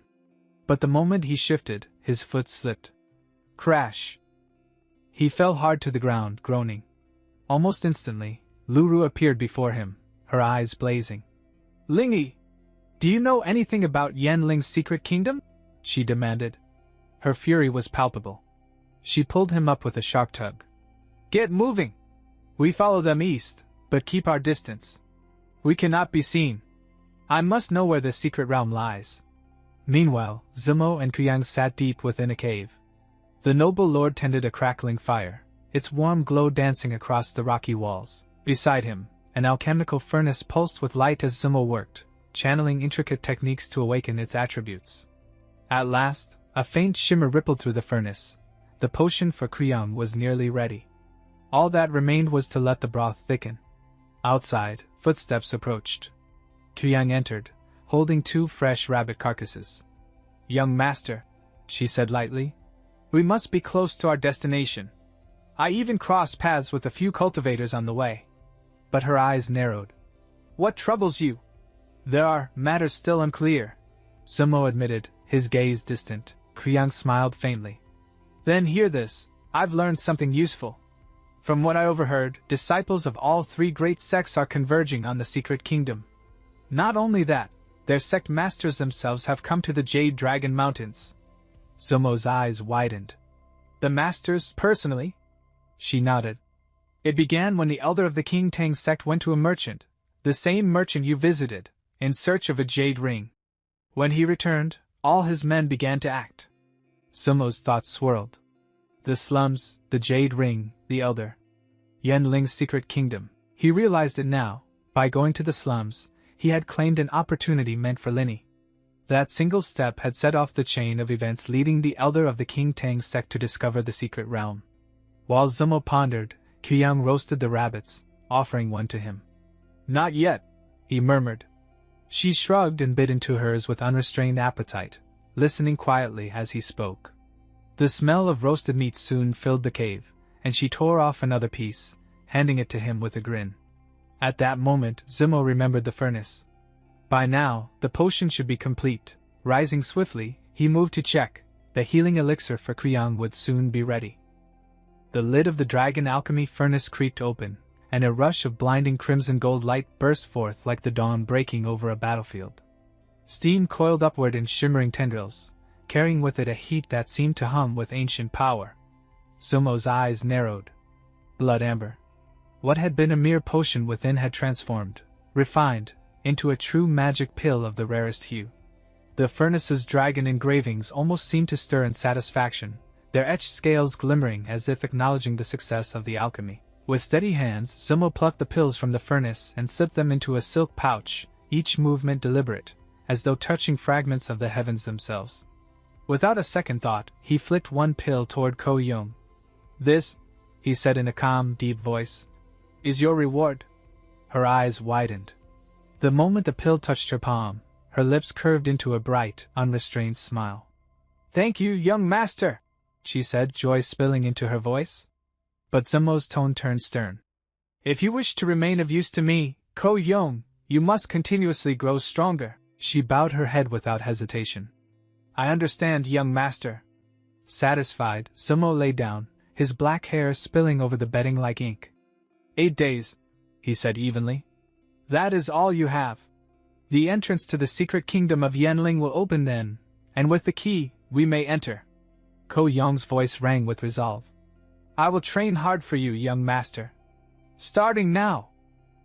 But the moment he shifted, his foot slipped. Crash! He fell hard to the ground, groaning. Almost instantly, Luru appeared before him, her eyes blazing. "Lingy, do you know anything about Yanling's secret kingdom?" she demanded. Her fury was palpable. She pulled him up with a sharp tug. "Get moving! We follow them east, but keep our distance. We cannot be seen. I must know where the secret realm lies." Meanwhile, Zumo and Kuyang sat deep within a cave. The noble lord tended a crackling fire, its warm glow dancing across the rocky walls. Beside him, An alchemical furnace pulsed with light as Zumo worked, channeling intricate techniques to awaken its attributes. At last, a faint shimmer rippled through the furnace. The potion for Kriyang was nearly ready. All that remained was to let the broth thicken. Outside, footsteps approached. Kriyang entered, holding 2 fresh rabbit carcasses. "Young master," she said lightly, "we must be close to our destination. I even crossed paths with a few cultivators on the way." But her eyes narrowed. "What troubles you?" "There are matters still unclear," Zumo admitted, his gaze distant. Kriyang smiled faintly. "Then hear this, I've learned something useful. From what I overheard, disciples of all 3 great sects are converging on the secret kingdom. Not only that, their sect masters themselves have come to the Jade Dragon Mountains." Zumo's eyes widened. "The masters, personally?" She nodded. "It began when the elder of the King Tang sect went to a merchant, the same merchant you visited, in search of a jade ring. When he returned, all his men began to act." Zumo's thoughts swirled. The slums, the jade ring, the elder. Yanling's secret kingdom. He realized it now. By going to the slums, he had claimed an opportunity meant for Linny. That single step had set off the chain of events leading the elder of the King Tang sect to discover the secret realm. While Zumo pondered, Kyung roasted the rabbits, offering one to him. "Not yet," he murmured. She shrugged and bit into hers with unrestrained appetite, listening quietly as he spoke. The smell of roasted meat soon filled the cave, and she tore off another piece, handing it to him with a grin. At that moment, Zumo remembered the furnace. By now, the potion should be complete. Rising swiftly, he moved to check. The healing elixir for Kriyang would soon be ready. The lid of the dragon alchemy furnace creaked open, and a rush of blinding crimson gold light burst forth like the dawn breaking over a battlefield. Steam coiled upward in shimmering tendrils, carrying with it a heat that seemed to hum with ancient power. Zumo's eyes narrowed. Blood amber. What had been a mere potion within had transformed, refined, into a true magic pill of the rarest hue. The furnace's dragon engravings almost seemed to stir in satisfaction, their etched scales glimmering as if acknowledging the success of the alchemy. With steady hands, Zumo plucked the pills from the furnace and slipped them into a silk pouch, each movement deliberate, as though touching fragments of the heavens themselves. Without a second thought, he flicked one pill toward Ko Young. "This," he said in a calm, deep voice, "is your reward." Her eyes widened. The moment the pill touched her palm, her lips curved into a bright, unrestrained smile. "Thank you, young master," she said, joy spilling into her voice. But Zumo's tone turned stern. "If you wish to remain of use to me, Ko Young, you must continuously grow stronger." She bowed her head without hesitation. "I understand, young master." Satisfied, Zumo lay down, his black hair spilling over the bedding like ink. 8 days, he said evenly. "That is all you have. The entrance to the secret kingdom of Yanling will open then, and with the key, we may enter." Ko Young's voice rang with resolve. "I will train hard for you, young master. Starting now."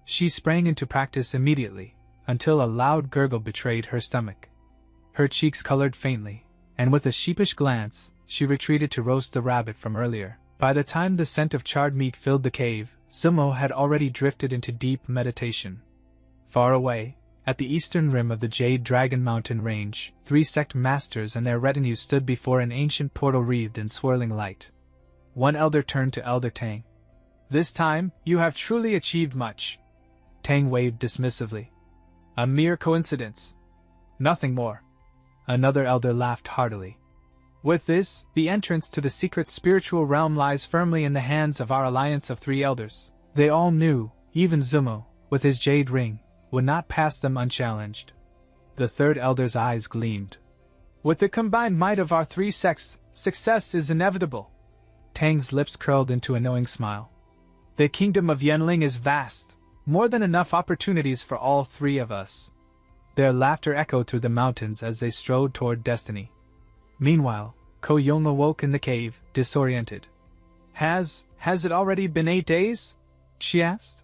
She sprang into practice immediately, until a loud gurgle betrayed her stomach. Her cheeks colored faintly, and with a sheepish glance, she retreated to roast the rabbit from earlier. By the time the scent of charred meat filled the cave, Zumo had already drifted into deep meditation. Far away, at the eastern rim of the Jade Dragon Mountain range, 3 sect masters and their retinue stood before an ancient portal wreathed in swirling light. One elder turned to Elder Tang. "This time, you have truly achieved much." Tang waved dismissively. "A mere coincidence. Nothing more." Another elder laughed heartily. "With this, the entrance to the secret spiritual realm lies firmly in the hands of our alliance of 3 elders." They all knew, even Zumo, with his jade ring, would not pass them unchallenged. The third elder's eyes gleamed. "With the combined might of our 3 sects, success is inevitable." Tang's lips curled into a knowing smile. "The kingdom of Yanling is vast, more than enough opportunities for all 3 of us." Their laughter echoed through the mountains as they strode toward destiny. Meanwhile, Ko Young awoke in the cave, disoriented. Has it already been 8 days?" she asked.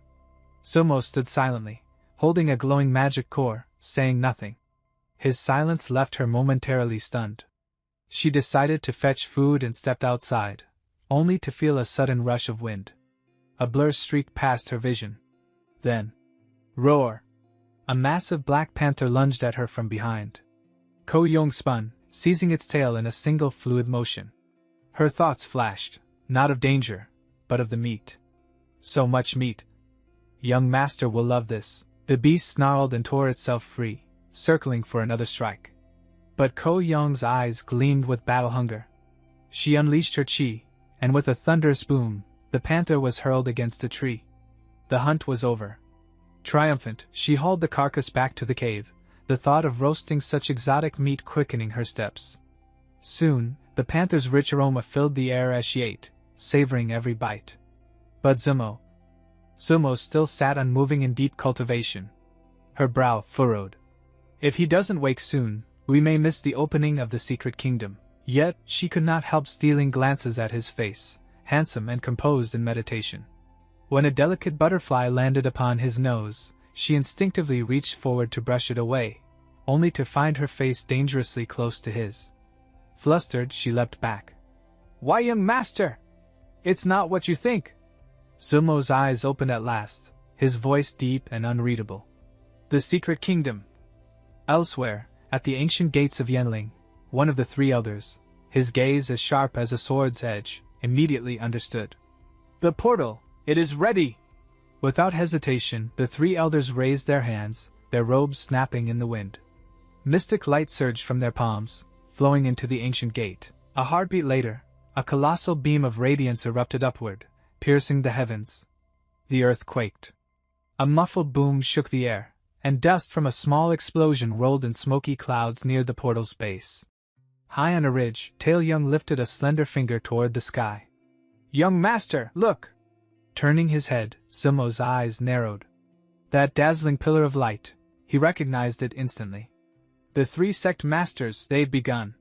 Zumo stood silently, holding a glowing magic core, saying nothing. His silence left her momentarily stunned. She decided to fetch food and stepped outside, only to feel a sudden rush of wind. A blur streaked past her vision. Then, Roar! A massive black panther lunged at her from behind. Ko Young spun, seizing its tail in a single fluid motion. Her thoughts flashed, not of danger, but of the meat. So much meat. Young master will love this. The beast snarled and tore itself free, circling for another strike. But Ko Young's eyes gleamed with battle hunger. She unleashed her chi, and with a thunderous boom, the panther was hurled against a tree. The hunt was over. Triumphant, she hauled the carcass back to the cave, the thought of roasting such exotic meat quickening her steps. Soon, the panther's rich aroma filled the air as she ate, savoring every bite. But Sumo still sat unmoving in deep cultivation. Her brow furrowed. If he doesn't wake soon, we may miss the opening of the secret kingdom. Yet, she could not help stealing glances at his face, handsome and composed in meditation. When a delicate butterfly landed upon his nose, she instinctively reached forward to brush it away, only to find her face dangerously close to his. Flustered, she leapt back. "Why, young master? It's not what you think." Sumo's eyes opened at last, his voice deep and unreadable. "The secret kingdom." Elsewhere, at the ancient gates of Yanling, one of the three elders, his gaze as sharp as a sword's edge, immediately understood. "The portal, it is ready!" Without hesitation, the three elders raised their hands, their robes snapping in the wind. Mystic light surged from their palms, flowing into the ancient gate. A heartbeat later, a colossal beam of radiance erupted upward, piercing the heavens. The earth quaked. A muffled boom shook the air, and dust from a small explosion rolled in smoky clouds near the portal's base. High on a ridge, Tail Young lifted a slender finger toward the sky. "Young master, look!" Turning his head, Sumo's eyes narrowed. That dazzling pillar of light, he recognized it instantly. The three sect masters, they'd begun.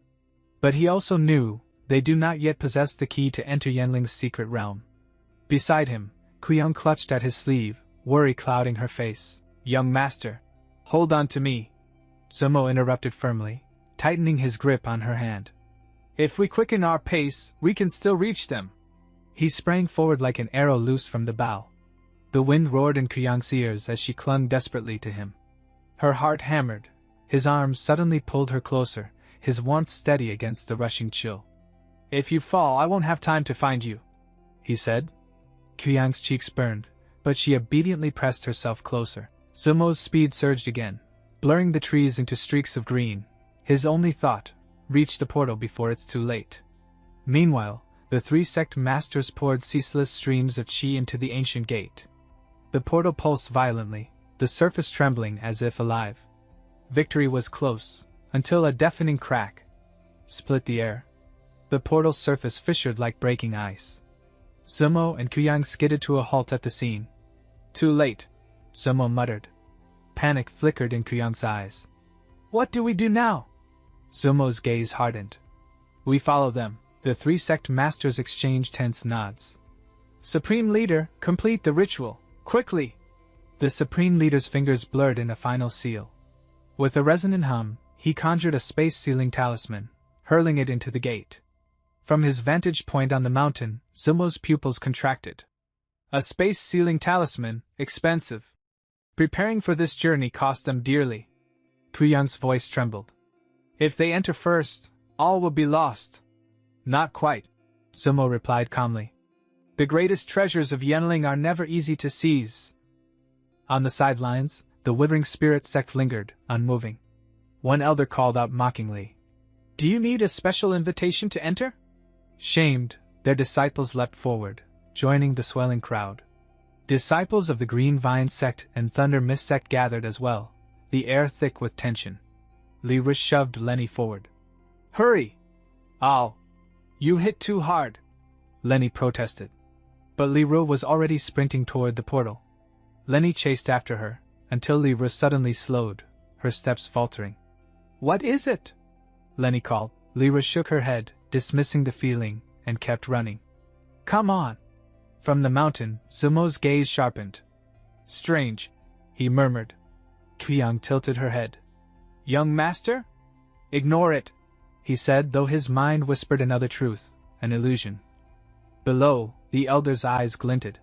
But he also knew, they do not yet possess the key to enter Yanling's secret realm. Beside him, Kuyang clutched at his sleeve, worry clouding her face. "Young master, hold on to me," Sumo interrupted firmly, tightening his grip on her hand. "If we quicken our pace, we can still reach them." He sprang forward like an arrow loose from the bow. The wind roared in Kuyang's ears as she clung desperately to him. Her heart hammered. His arms suddenly pulled her closer, his warmth steady against the rushing chill. "If you fall, I won't have time to find you," he said. Kuyang's cheeks burned, but she obediently pressed herself closer. Sumo's speed surged again, blurring the trees into streaks of green. His only thought, reach the portal before it's too late. Meanwhile, the three sect masters poured ceaseless streams of chi into the ancient gate. The portal pulsed violently, the surface trembling as if alive. Victory was close, until a deafening crack split the air. The portal's surface fissured like breaking ice. Sumo and Kuyang skidded to a halt at the scene. "Too late," Sumo muttered. Panic flickered in Kuyang's eyes. "What do we do now?" Sumo's gaze hardened. "We follow them." The three sect masters exchanged tense nods. "Supreme Leader, complete the ritual, quickly!" The Supreme Leader's fingers blurred in a final seal. With a resonant hum, he conjured a space-sealing talisman, hurling it into the gate. From his vantage point on the mountain, Sumo's pupils contracted. A space-sealing talisman, expensive. Preparing for this journey cost them dearly. Kuyang's voice trembled. "If they enter first, all will be lost." "Not quite," Sumo replied calmly. "The greatest treasures of Yanling are never easy to seize." On the sidelines, the withering spirit sect lingered, unmoving. One elder called out mockingly, "Do you need a special invitation to enter?" Shamed, their disciples leapt forward, joining the swelling crowd. Disciples of the Green Vine sect and Thunder Mist sect gathered as well, the air thick with tension. Li Rush shoved Lenny forward. "Hurry!" "Ow! You hit too hard," Lenny protested. But Li Rush was already sprinting toward the portal. Lenny chased after her, until Li Rush suddenly slowed, her steps faltering. "What is it?" Lenny called. Li Rush shook her head, dismissing the feeling, and kept running. "Come on!" From the mountain, Sumo's gaze sharpened. "Strange," he murmured. Kuyang tilted her head. "Young master?" "Ignore it," he said, though his mind whispered another truth, an illusion. Below, the elder's eyes glinted.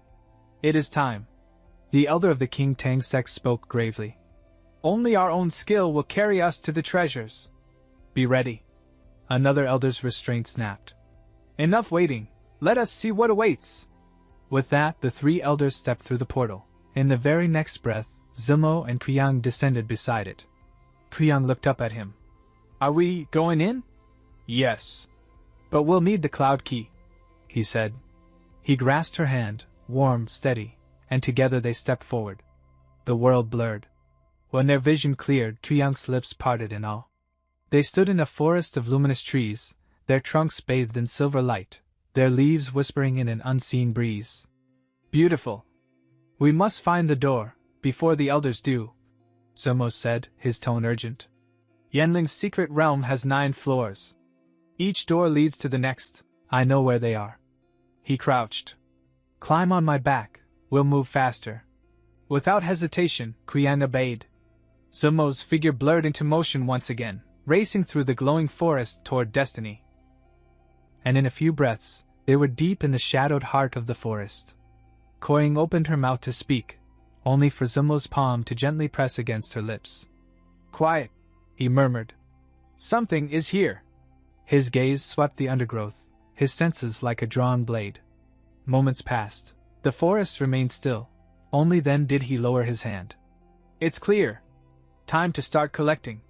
"It is time." The elder of the King Tang sect spoke gravely. Only our own skill will carry us to the treasures. Be ready. Another elder's restraint snapped. Enough waiting. Let us see what awaits. With that, the three elders stepped through the portal. In the very next breath, Zumo and Kuyang descended beside it. Kuyang looked up at him. Are we going in? Yes. But we'll need the cloud key, he said. He grasped her hand, warm, steady, and together they stepped forward. The world blurred. When their vision cleared, Kuyang's lips parted in awe. They stood in a forest of luminous trees, their trunks bathed in silver light, their leaves whispering in an unseen breeze. Beautiful. We must find the door, before the elders do, Zumo said, his tone urgent. Yanling's secret realm has 9 floors. Each door leads to the next. I know where they are. He crouched. Climb on my back, we'll move faster. Without hesitation, Kuyang obeyed. Zumo's figure blurred into motion once again, racing through the glowing forest toward destiny. And in a few breaths, they were deep in the shadowed heart of the forest. Kuyang opened her mouth to speak, only for Zumo's palm to gently press against her lips. Quiet, he murmured. Something is here. His gaze swept the undergrowth, his senses like a drawn blade. Moments passed. The forest remained still. Only then did he lower his hand. It's clear. Time to start collecting.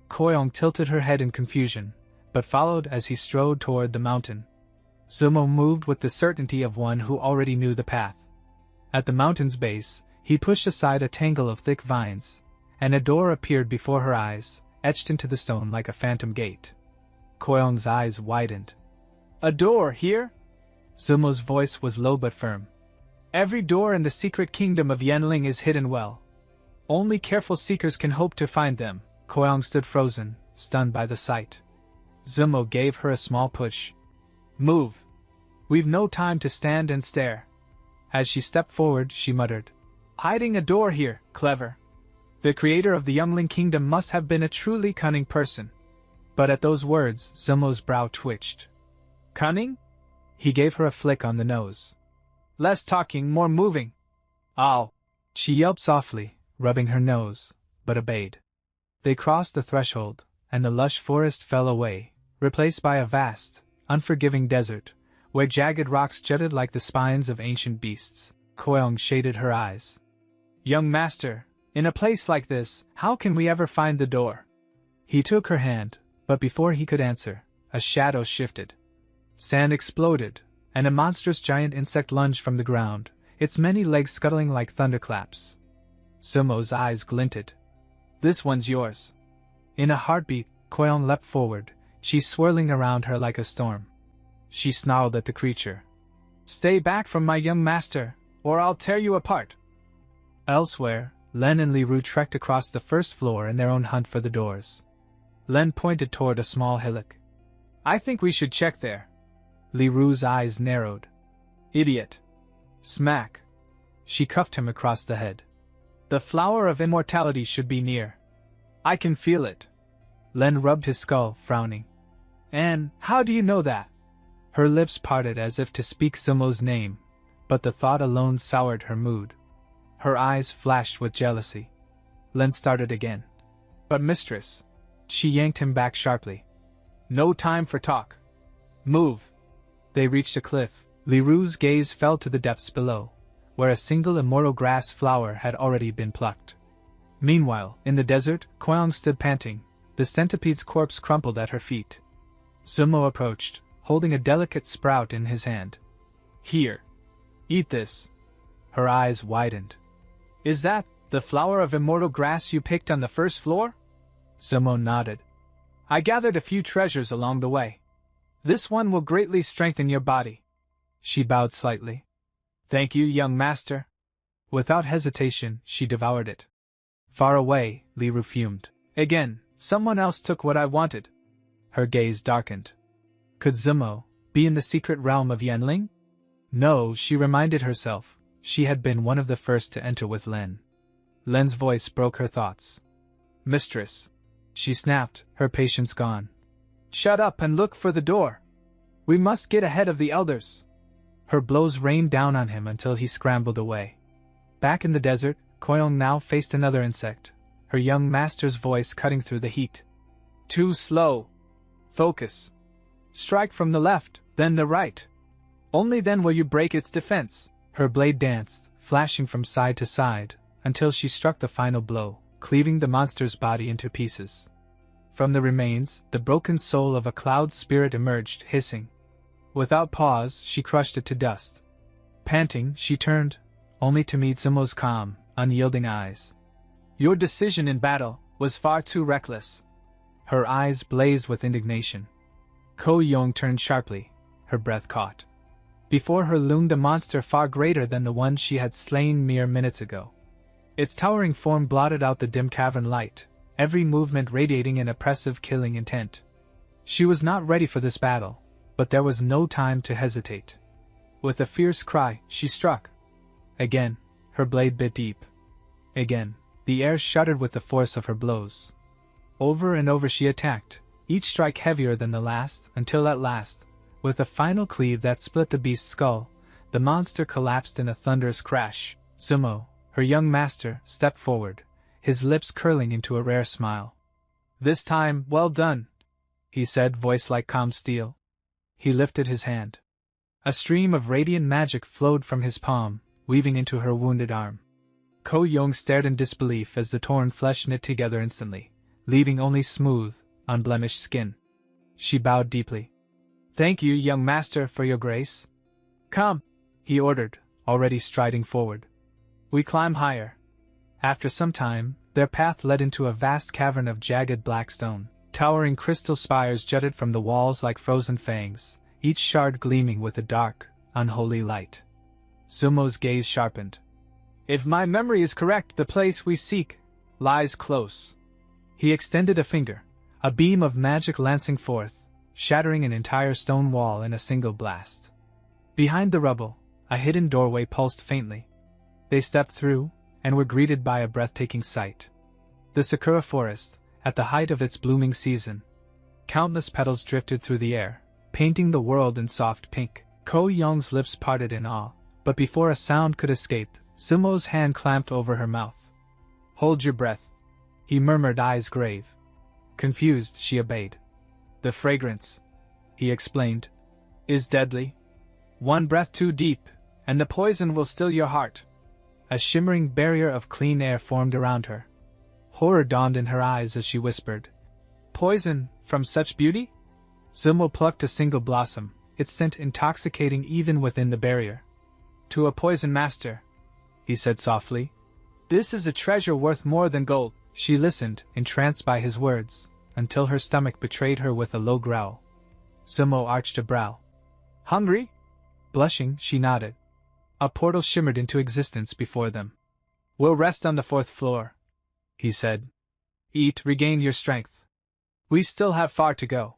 Kuyang tilted her head in confusion, but followed as he strode toward the mountain. Zumo moved with the certainty of one who already knew the path. At the mountain's base, he pushed aside a tangle of thick vines, and a door appeared before her eyes, etched into the stone like a phantom gate. Kuyang's eyes widened. A door here? Zumo's voice was low but firm. Every door in the secret kingdom of Yanling is hidden well. Only careful seekers can hope to find them. Kuyang stood frozen, stunned by the sight. Zumo gave her a small push. Move. We've no time to stand and stare. As she stepped forward, she muttered. Hiding a door here, clever. The creator of the Youngling Kingdom must have been a truly cunning person. But at those words, Zumo's brow twitched. Cunning? He gave her a flick on the nose. Less talking, more moving. Ow! She yelped softly, rubbing her nose, but obeyed. They crossed the threshold, and the lush forest fell away, replaced by a vast, unforgiving desert, where jagged rocks jutted like the spines of ancient beasts. Kuyang shaded her eyes. Young master, in a place like this, how can we ever find the door? He took her hand, but before he could answer, a shadow shifted. Sand exploded, and a monstrous giant insect lunged from the ground, its many legs scuttling like thunderclaps. Zumo's eyes glinted. This one's yours. In a heartbeat, Kuyang leapt forward, she swirling around her like a storm. She snarled at the creature. Stay back from my young master, or I'll tear you apart. Elsewhere, Len and Li Ru trekked across the first floor in their own hunt for the doors. Len pointed toward a small hillock. I think we should check there. Li Ru's eyes narrowed. Idiot. Smack. She cuffed him across the head. The flower of immortality should be near. I can feel it. Len rubbed his skull, frowning. And how do you know that? Her lips parted as if to speak Zumo's name, but the thought alone soured her mood. Her eyes flashed with jealousy. Len started again. But mistress. She yanked him back sharply. No time for talk. Move. They reached a cliff. Li Ru's gaze fell to the depths below, where a single immortal grass flower had already been plucked. Meanwhile, in the desert, Kuyang stood panting, the centipede's corpse crumpled at her feet. Zumo approached, holding a delicate sprout in his hand. Here. Eat this. Her eyes widened. Is that the flower of immortal grass you picked on the first floor? Zumo nodded. I gathered a few treasures along the way. This one will greatly strengthen your body. She bowed slightly. Thank you, young master. Without hesitation, she devoured it. Far away, Li Ru fumed. Again, someone else took what I wanted. Her gaze darkened. Could Zumo be in the secret realm of Yanling? No, she reminded herself. She had been one of the first to enter with Len. Len's voice broke her thoughts. Mistress. She snapped, her patience gone. Shut up and look for the door. We must get ahead of the elders. Her blows rained down on him until he scrambled away. Back in the desert, Koyong now faced another insect, her young master's voice cutting through the heat. Too slow. Focus. Strike from the left, then the right. Only then will you break its defense. Her blade danced, flashing from side to side, until she struck the final blow, cleaving the monster's body into pieces. From the remains, the broken soul of a cloud spirit emerged, hissing. Without pause, she crushed it to dust. Panting, she turned, only to meet Zumo's calm, unyielding eyes. Your decision in battle was far too reckless. Her eyes blazed with indignation. Ko-young turned sharply, her breath caught. Before her loomed a monster far greater than the one she had slain mere minutes ago. Its towering form blotted out the dim cavern light, every movement radiating an oppressive killing intent. She was not ready for this battle, but there was no time to hesitate. With a fierce cry, she struck. Again, her blade bit deep. Again, the air shuddered with the force of her blows. Over and over she attacked, each strike heavier than the last, until at last, with a final cleave that split the beast's skull, the monster collapsed in a thunderous crash. Zumo, her young master, stepped forward, his lips curling into a rare smile. This time, well done, he said, voice like calm steel. He lifted his hand. A stream of radiant magic flowed from his palm, weaving into her wounded arm. Ko-young stared in disbelief as the torn flesh knit together instantly, leaving only smooth, unblemished skin. She bowed deeply. Thank you, young master, for your grace. Come, he ordered, already striding forward. We climb higher. After some time, their path led into a vast cavern of jagged black stone. Towering crystal spires jutted from the walls like frozen fangs, each shard gleaming with a dark, unholy light. Zumo's gaze sharpened. If my memory is correct, the place we seek lies close. He extended a finger, a beam of magic lancing forth, shattering an entire stone wall in a single blast. Behind the rubble, a hidden doorway pulsed faintly. They stepped through, and were greeted by a breathtaking sight. The sakura forest, at the height of its blooming season. Countless petals drifted through the air, painting the world in soft pink. Ko-young's lips parted in awe, but before a sound could escape, Zumo's hand clamped over her mouth. Hold your breath, he murmured, eyes grave. Confused, she obeyed. The fragrance, he explained, is deadly. One breath too deep, and the poison will still your heart. A shimmering barrier of clean air formed around her. Horror dawned in her eyes as she whispered, Poison, from such beauty? Zumo plucked a single blossom, its scent intoxicating even within the barrier. To a poison master, he said softly. This is a treasure worth more than gold. She listened, entranced by his words, until her stomach betrayed her with a low growl. Zumo arched a brow. Hungry? Blushing, she nodded. A portal shimmered into existence before them. We'll rest on the 4th floor, he said. Eat, regain your strength. We still have far to go.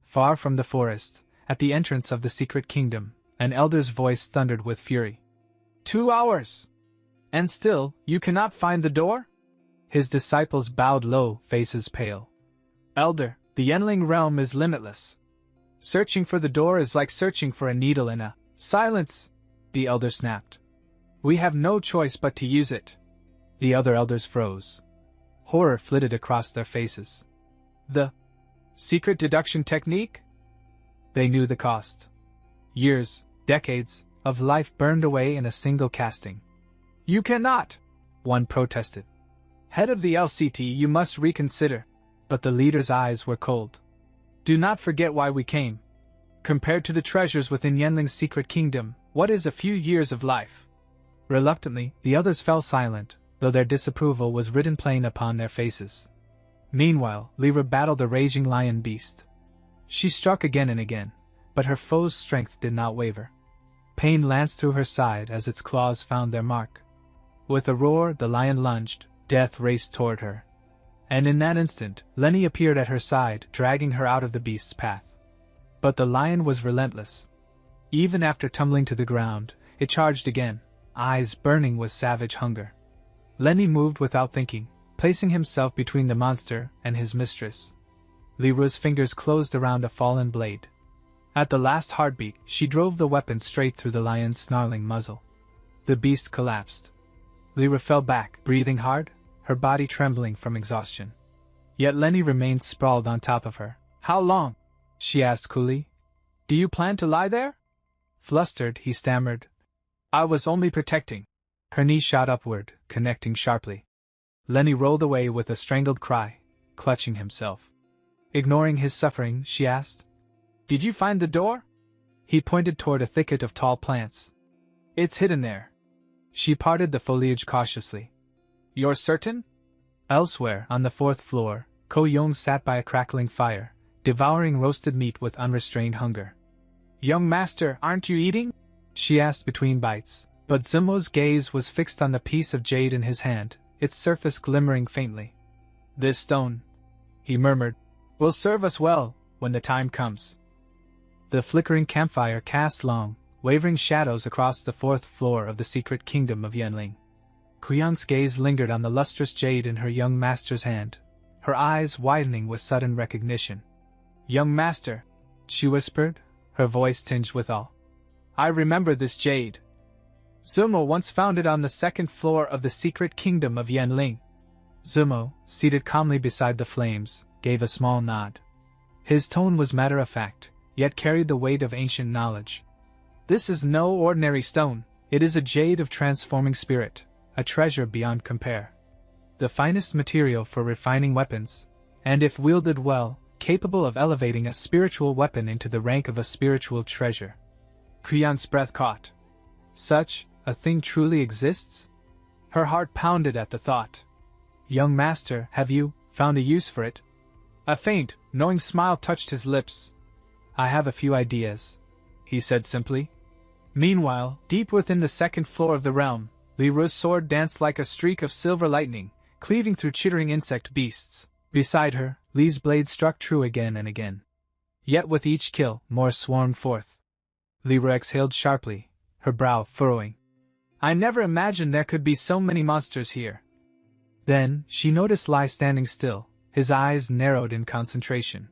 Far from the forest, at the entrance of the secret kingdom, an elder's voice thundered with fury. 2 hours! And still, you cannot find the door? His disciples bowed low, faces pale. Elder, the Yenling realm is limitless. Searching for the door is like searching for a needle in a... Silence! The elder snapped. We have no choice but to use it. The other elders froze. Horror flitted across their faces. The secret deduction technique? They knew the cost. Years, decades, of life burned away in a single casting. You cannot, one protested. Head of the LCT, you must reconsider. But the leader's eyes were cold. Do not forget why we came. Compared to the treasures within Yenling's secret kingdom, what is a few years of life? Reluctantly, the others fell silent, though their disapproval was written plain upon their faces. Meanwhile, Lyra battled a raging lion beast. She struck again and again, but her foe's strength did not waver. Pain lanced through her side as its claws found their mark. With a roar, the lion lunged, death raced toward her. And in that instant, Lenny appeared at her side, dragging her out of the beast's path. But the lion was relentless. Even after tumbling to the ground, it charged again, eyes burning with savage hunger. Lenny moved without thinking, placing himself between the monster and his mistress. Lyra's fingers closed around a fallen blade. At the last heartbeat, she drove the weapon straight through the lion's snarling muzzle. The beast collapsed. Lyra fell back, breathing hard, her body trembling from exhaustion. Yet Lenny remained sprawled on top of her. "How long?" she asked coolly. "Do you plan to lie there?" Flustered, he stammered. "I was only protecting." Her knee shot upward, connecting sharply. Lenny rolled away with a strangled cry, clutching himself. Ignoring his suffering, she asked, "Did you find the door?" He pointed toward a thicket of tall plants. "It's hidden there." She parted the foliage cautiously. "You're certain?" Elsewhere, on the fourth floor, Ko Young sat by a crackling fire, devouring roasted meat with unrestrained hunger. "Young master, aren't you eating?" she asked between bites, but Zumo's gaze was fixed on the piece of jade in his hand, its surface glimmering faintly. "This stone," he murmured, "will serve us well when the time comes." The flickering campfire cast long, wavering shadows across the fourth floor of the secret kingdom of Yanling. Kuyang's gaze lingered on the lustrous jade in her young master's hand, her eyes widening with sudden recognition. "Young master," she whispered, her voice tinged with awe. "I remember this jade. Zumo once found it on the second floor of the secret kingdom of Yanling." Zumo, seated calmly beside the flames, gave a small nod. His tone was matter-of-fact, yet carried the weight of ancient knowledge. "This is no ordinary stone, it is a jade of transforming spirit, a treasure beyond compare. The finest material for refining weapons, and if wielded well, capable of elevating a spiritual weapon into the rank of a spiritual treasure." Kuyang's breath caught. Such a thing truly exists? Her heart pounded at the thought. "Young master, have you found a use for it?" A faint, knowing smile touched his lips. "I have a few ideas," he said simply. Meanwhile, deep within the second floor of the realm, Li Ru's sword danced like a streak of silver lightning, cleaving through chittering insect beasts. Beside her, Li's blade struck true again and again. Yet with each kill, more swarmed forth. Li Ru exhaled sharply, her brow furrowing. "I never imagined there could be so many monsters here." Then, she noticed Li standing still, his eyes narrowed in concentration.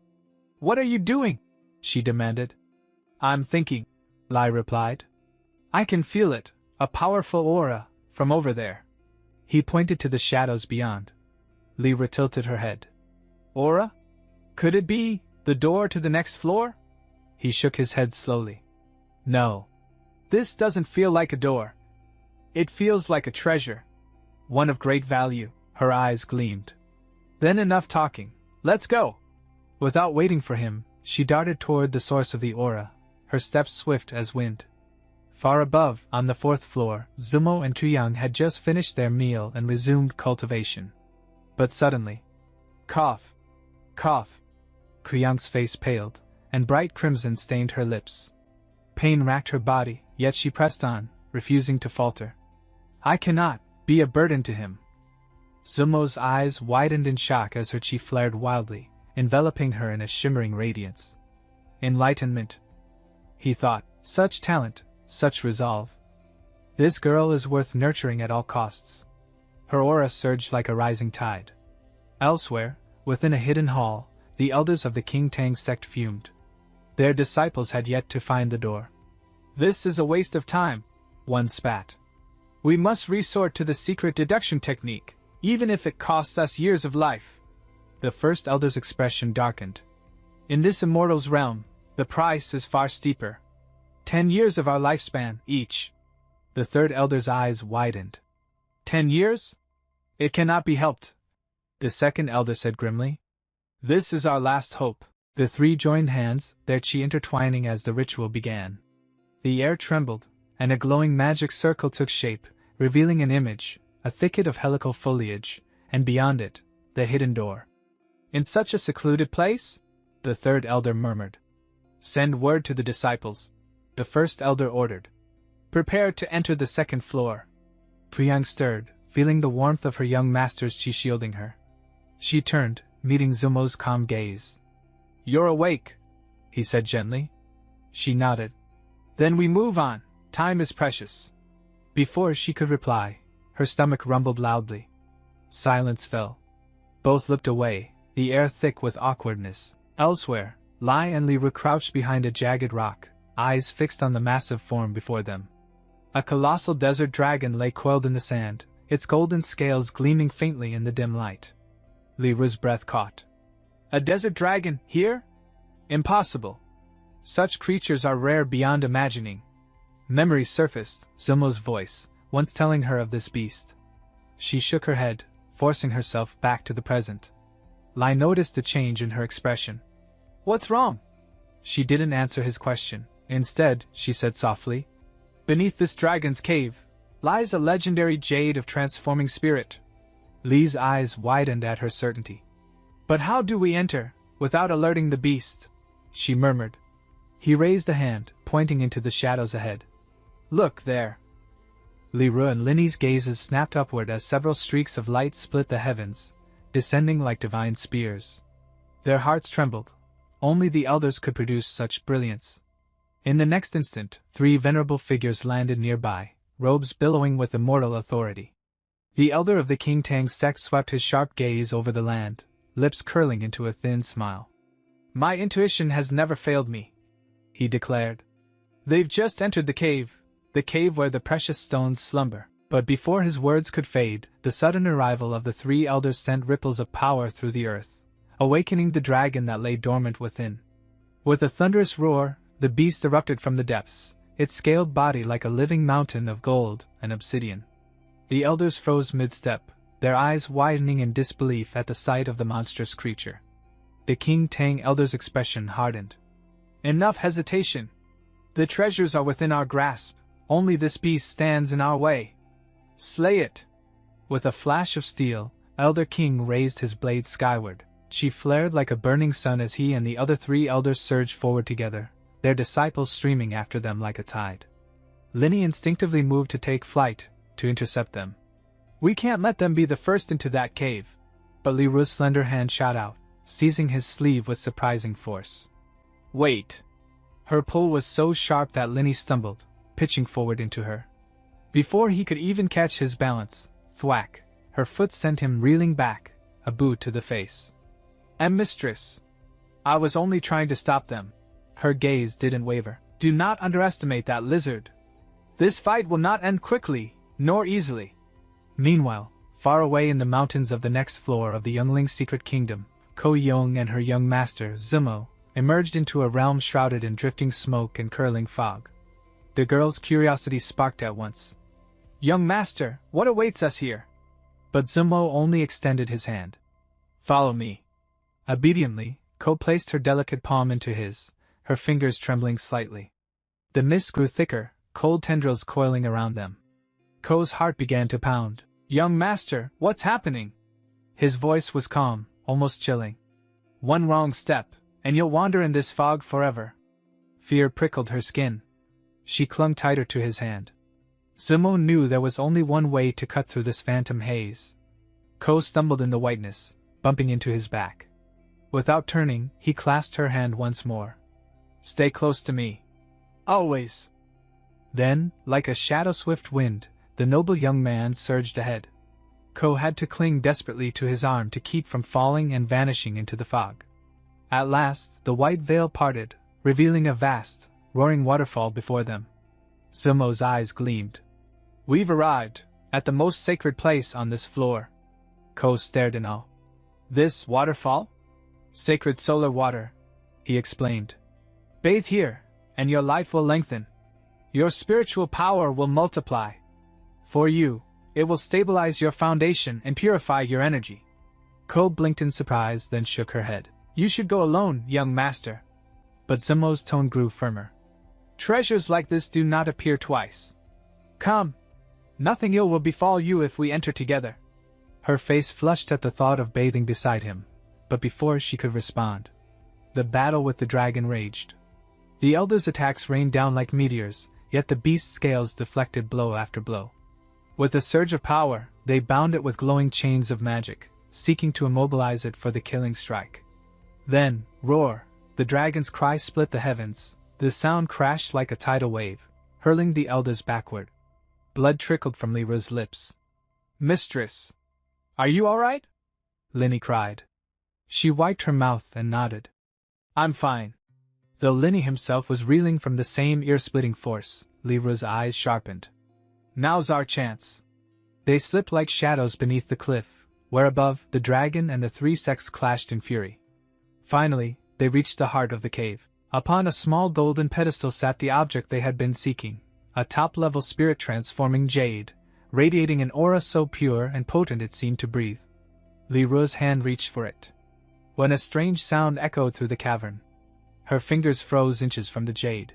"What are you doing?" she demanded. "I'm thinking," Li replied. "I can feel it, a powerful aura, from over there." He pointed to the shadows beyond. Li tilted her head. "Aura? Could it be the door to the next floor?" He shook his head slowly. "No. This doesn't feel like a door. It feels like a treasure. One of great value." Her eyes gleamed. "Then enough talking. Let's go." Without waiting for him, she darted toward the source of the aura, her steps swift as wind. Far above, on the fourth floor, Zumo and Kuyang had just finished their meal and resumed cultivation. But suddenly, cough, cough. Kuyang's face paled, and bright crimson stained her lips. Pain racked her body, yet she pressed on, refusing to falter. "I cannot be a burden to him." Zumo's eyes widened in shock as her chi flared wildly, enveloping her in a shimmering radiance. Enlightenment, he thought, such talent, such resolve. This girl is worth nurturing at all costs. Her aura surged like a rising tide. Elsewhere, within a hidden hall, the elders of the King Tang sect fumed. Their disciples had yet to find the door. "This is a waste of time," one spat. "We must resort to the secret deduction technique, even if it costs us years of life." The first elder's expression darkened. "In this immortal's realm, the price is far steeper. 10 years of our lifespan, each." The third elder's eyes widened. 10 years? It cannot be helped," the second elder said grimly. "This is our last hope." The three joined hands, their chi intertwining as the ritual began. The air trembled, and a glowing magic circle took shape, revealing an image, a thicket of helical foliage, and beyond it, the hidden door. "In such a secluded place?" the third elder murmured. "Send word to the disciples," the first elder ordered. "Prepare to enter the second floor." Priyang stirred, feeling the warmth of her young master's chi shielding her. She turned, meeting Zumo's calm gaze. "You're awake," he said gently. She nodded. "Then we move on, time is precious." Before she could reply, her stomach rumbled loudly. Silence fell. Both looked away, the air thick with awkwardness. Elsewhere, Lai and Li Ru crouched behind a jagged rock, eyes fixed on the massive form before them. A colossal desert dragon lay coiled in the sand, its golden scales gleaming faintly in the dim light. Li Ru's breath caught. A desert dragon, here? Impossible. Such creatures are rare beyond imagining. Memory surfaced, Zumo's voice, once telling her of this beast. She shook her head, forcing herself back to the present. Lai noticed the change in her expression. What's wrong? She didn't answer his question. Instead, she said softly, beneath this dragon's cave lies a legendary jade of transforming spirit. Li's eyes widened at her certainty. But how do we enter, without alerting the beast? She murmured. He raised a hand, pointing into the shadows ahead. Look there. Li Ru and Linny's gazes snapped upward as several streaks of light split the heavens, descending like divine spears. Their hearts trembled. Only the elders could produce such brilliance. In the next instant, 3 venerable figures landed nearby, robes billowing with immortal authority. The elder of the King Tang sect swept his sharp gaze over the land, lips curling into a thin smile. My intuition has never failed me, he declared. They've just entered the cave where the precious stones slumber. But before his words could fade, the sudden arrival of the 3 elders sent ripples of power through the earth, awakening the dragon that lay dormant within. With a thunderous roar, the beast erupted from the depths, its scaled body like a living mountain of gold and obsidian. The elders froze mid-step, their eyes widening in disbelief at the sight of the monstrous creature. The King Tang elder's expression hardened. Enough hesitation. The treasures are within our grasp, only this beast stands in our way. Slay it! With a flash of steel, Elder King raised his blade skyward. She flared like a burning sun as he and the other 3 elders surged forward together, their disciples streaming after them like a tide. Linny instinctively moved to take flight, to intercept them. We can't let them be the first into that cave. But Li Ru's slender hand shot out, seizing his sleeve with surprising force. Wait! Her pull was so sharp that Linny stumbled, pitching forward into her. Before he could even catch his balance, thwack, her foot sent him reeling back, a boot to the face. Mistress! I was only trying to stop them. Her gaze didn't waver. Do not underestimate that lizard. This fight will not end quickly, nor easily. Meanwhile, far away in the mountains of the next floor of the youngling's secret kingdom, Ko Young and her young master, Zumo, emerged into a realm shrouded in drifting smoke and curling fog. The girl's curiosity sparked at once. Young master, what awaits us here? But Zumo only extended his hand. Follow me. Obediently, Ko placed her delicate palm into his, her fingers trembling slightly. The mist grew thicker, cold tendrils coiling around them. Ko's heart began to pound. Young master, what's happening? His voice was calm, almost chilling. One wrong step, and you'll wander in this fog forever. Fear prickled her skin. She clung tighter to his hand. Zumo knew there was only one way to cut through this phantom haze. Ko stumbled in the whiteness, bumping into his back. Without turning, he clasped her hand once more. Stay close to me. Always. Then, like a shadow-swift wind, the noble young man surged ahead. Ko had to cling desperately to his arm to keep from falling and vanishing into the fog. At last, the white veil parted, revealing a vast, roaring waterfall before them. Zumo's eyes gleamed. We've arrived, at the most sacred place on this floor. Ko stared in awe. This waterfall? Sacred solar water, he explained. Bathe here, and your life will lengthen. Your spiritual power will multiply. For you, it will stabilize your foundation and purify your energy. Ko blinked in surprise, then shook her head. You should go alone, young master. But Zumo's tone grew firmer. Treasures like this do not appear twice. Come. Nothing ill will befall you if we enter together. Her face flushed at the thought of bathing beside him, but before she could respond, the battle with the dragon raged. The elders' attacks rained down like meteors, yet the beast's scales deflected blow after blow. With a surge of power, they bound it with glowing chains of magic, seeking to immobilize it for the killing strike. Then, roar, the dragon's cry split the heavens. The sound crashed like a tidal wave, hurling the elders backward. Blood trickled from Li Ru's lips. Mistress! Are you all right? Linny cried. She wiped her mouth and nodded. I'm fine. Though Linny himself was reeling from the same ear-splitting force, Li Ru's eyes sharpened. Now's our chance. They slipped like shadows beneath the cliff, where above, the dragon and the three sects clashed in fury. Finally, they reached the heart of the cave. Upon a small golden pedestal sat the object they had been seeking, a top-level spirit-transforming jade, radiating an aura so pure and potent it seemed to breathe. Li Ru's hand reached for it, when a strange sound echoed through the cavern. Her fingers froze inches from the jade.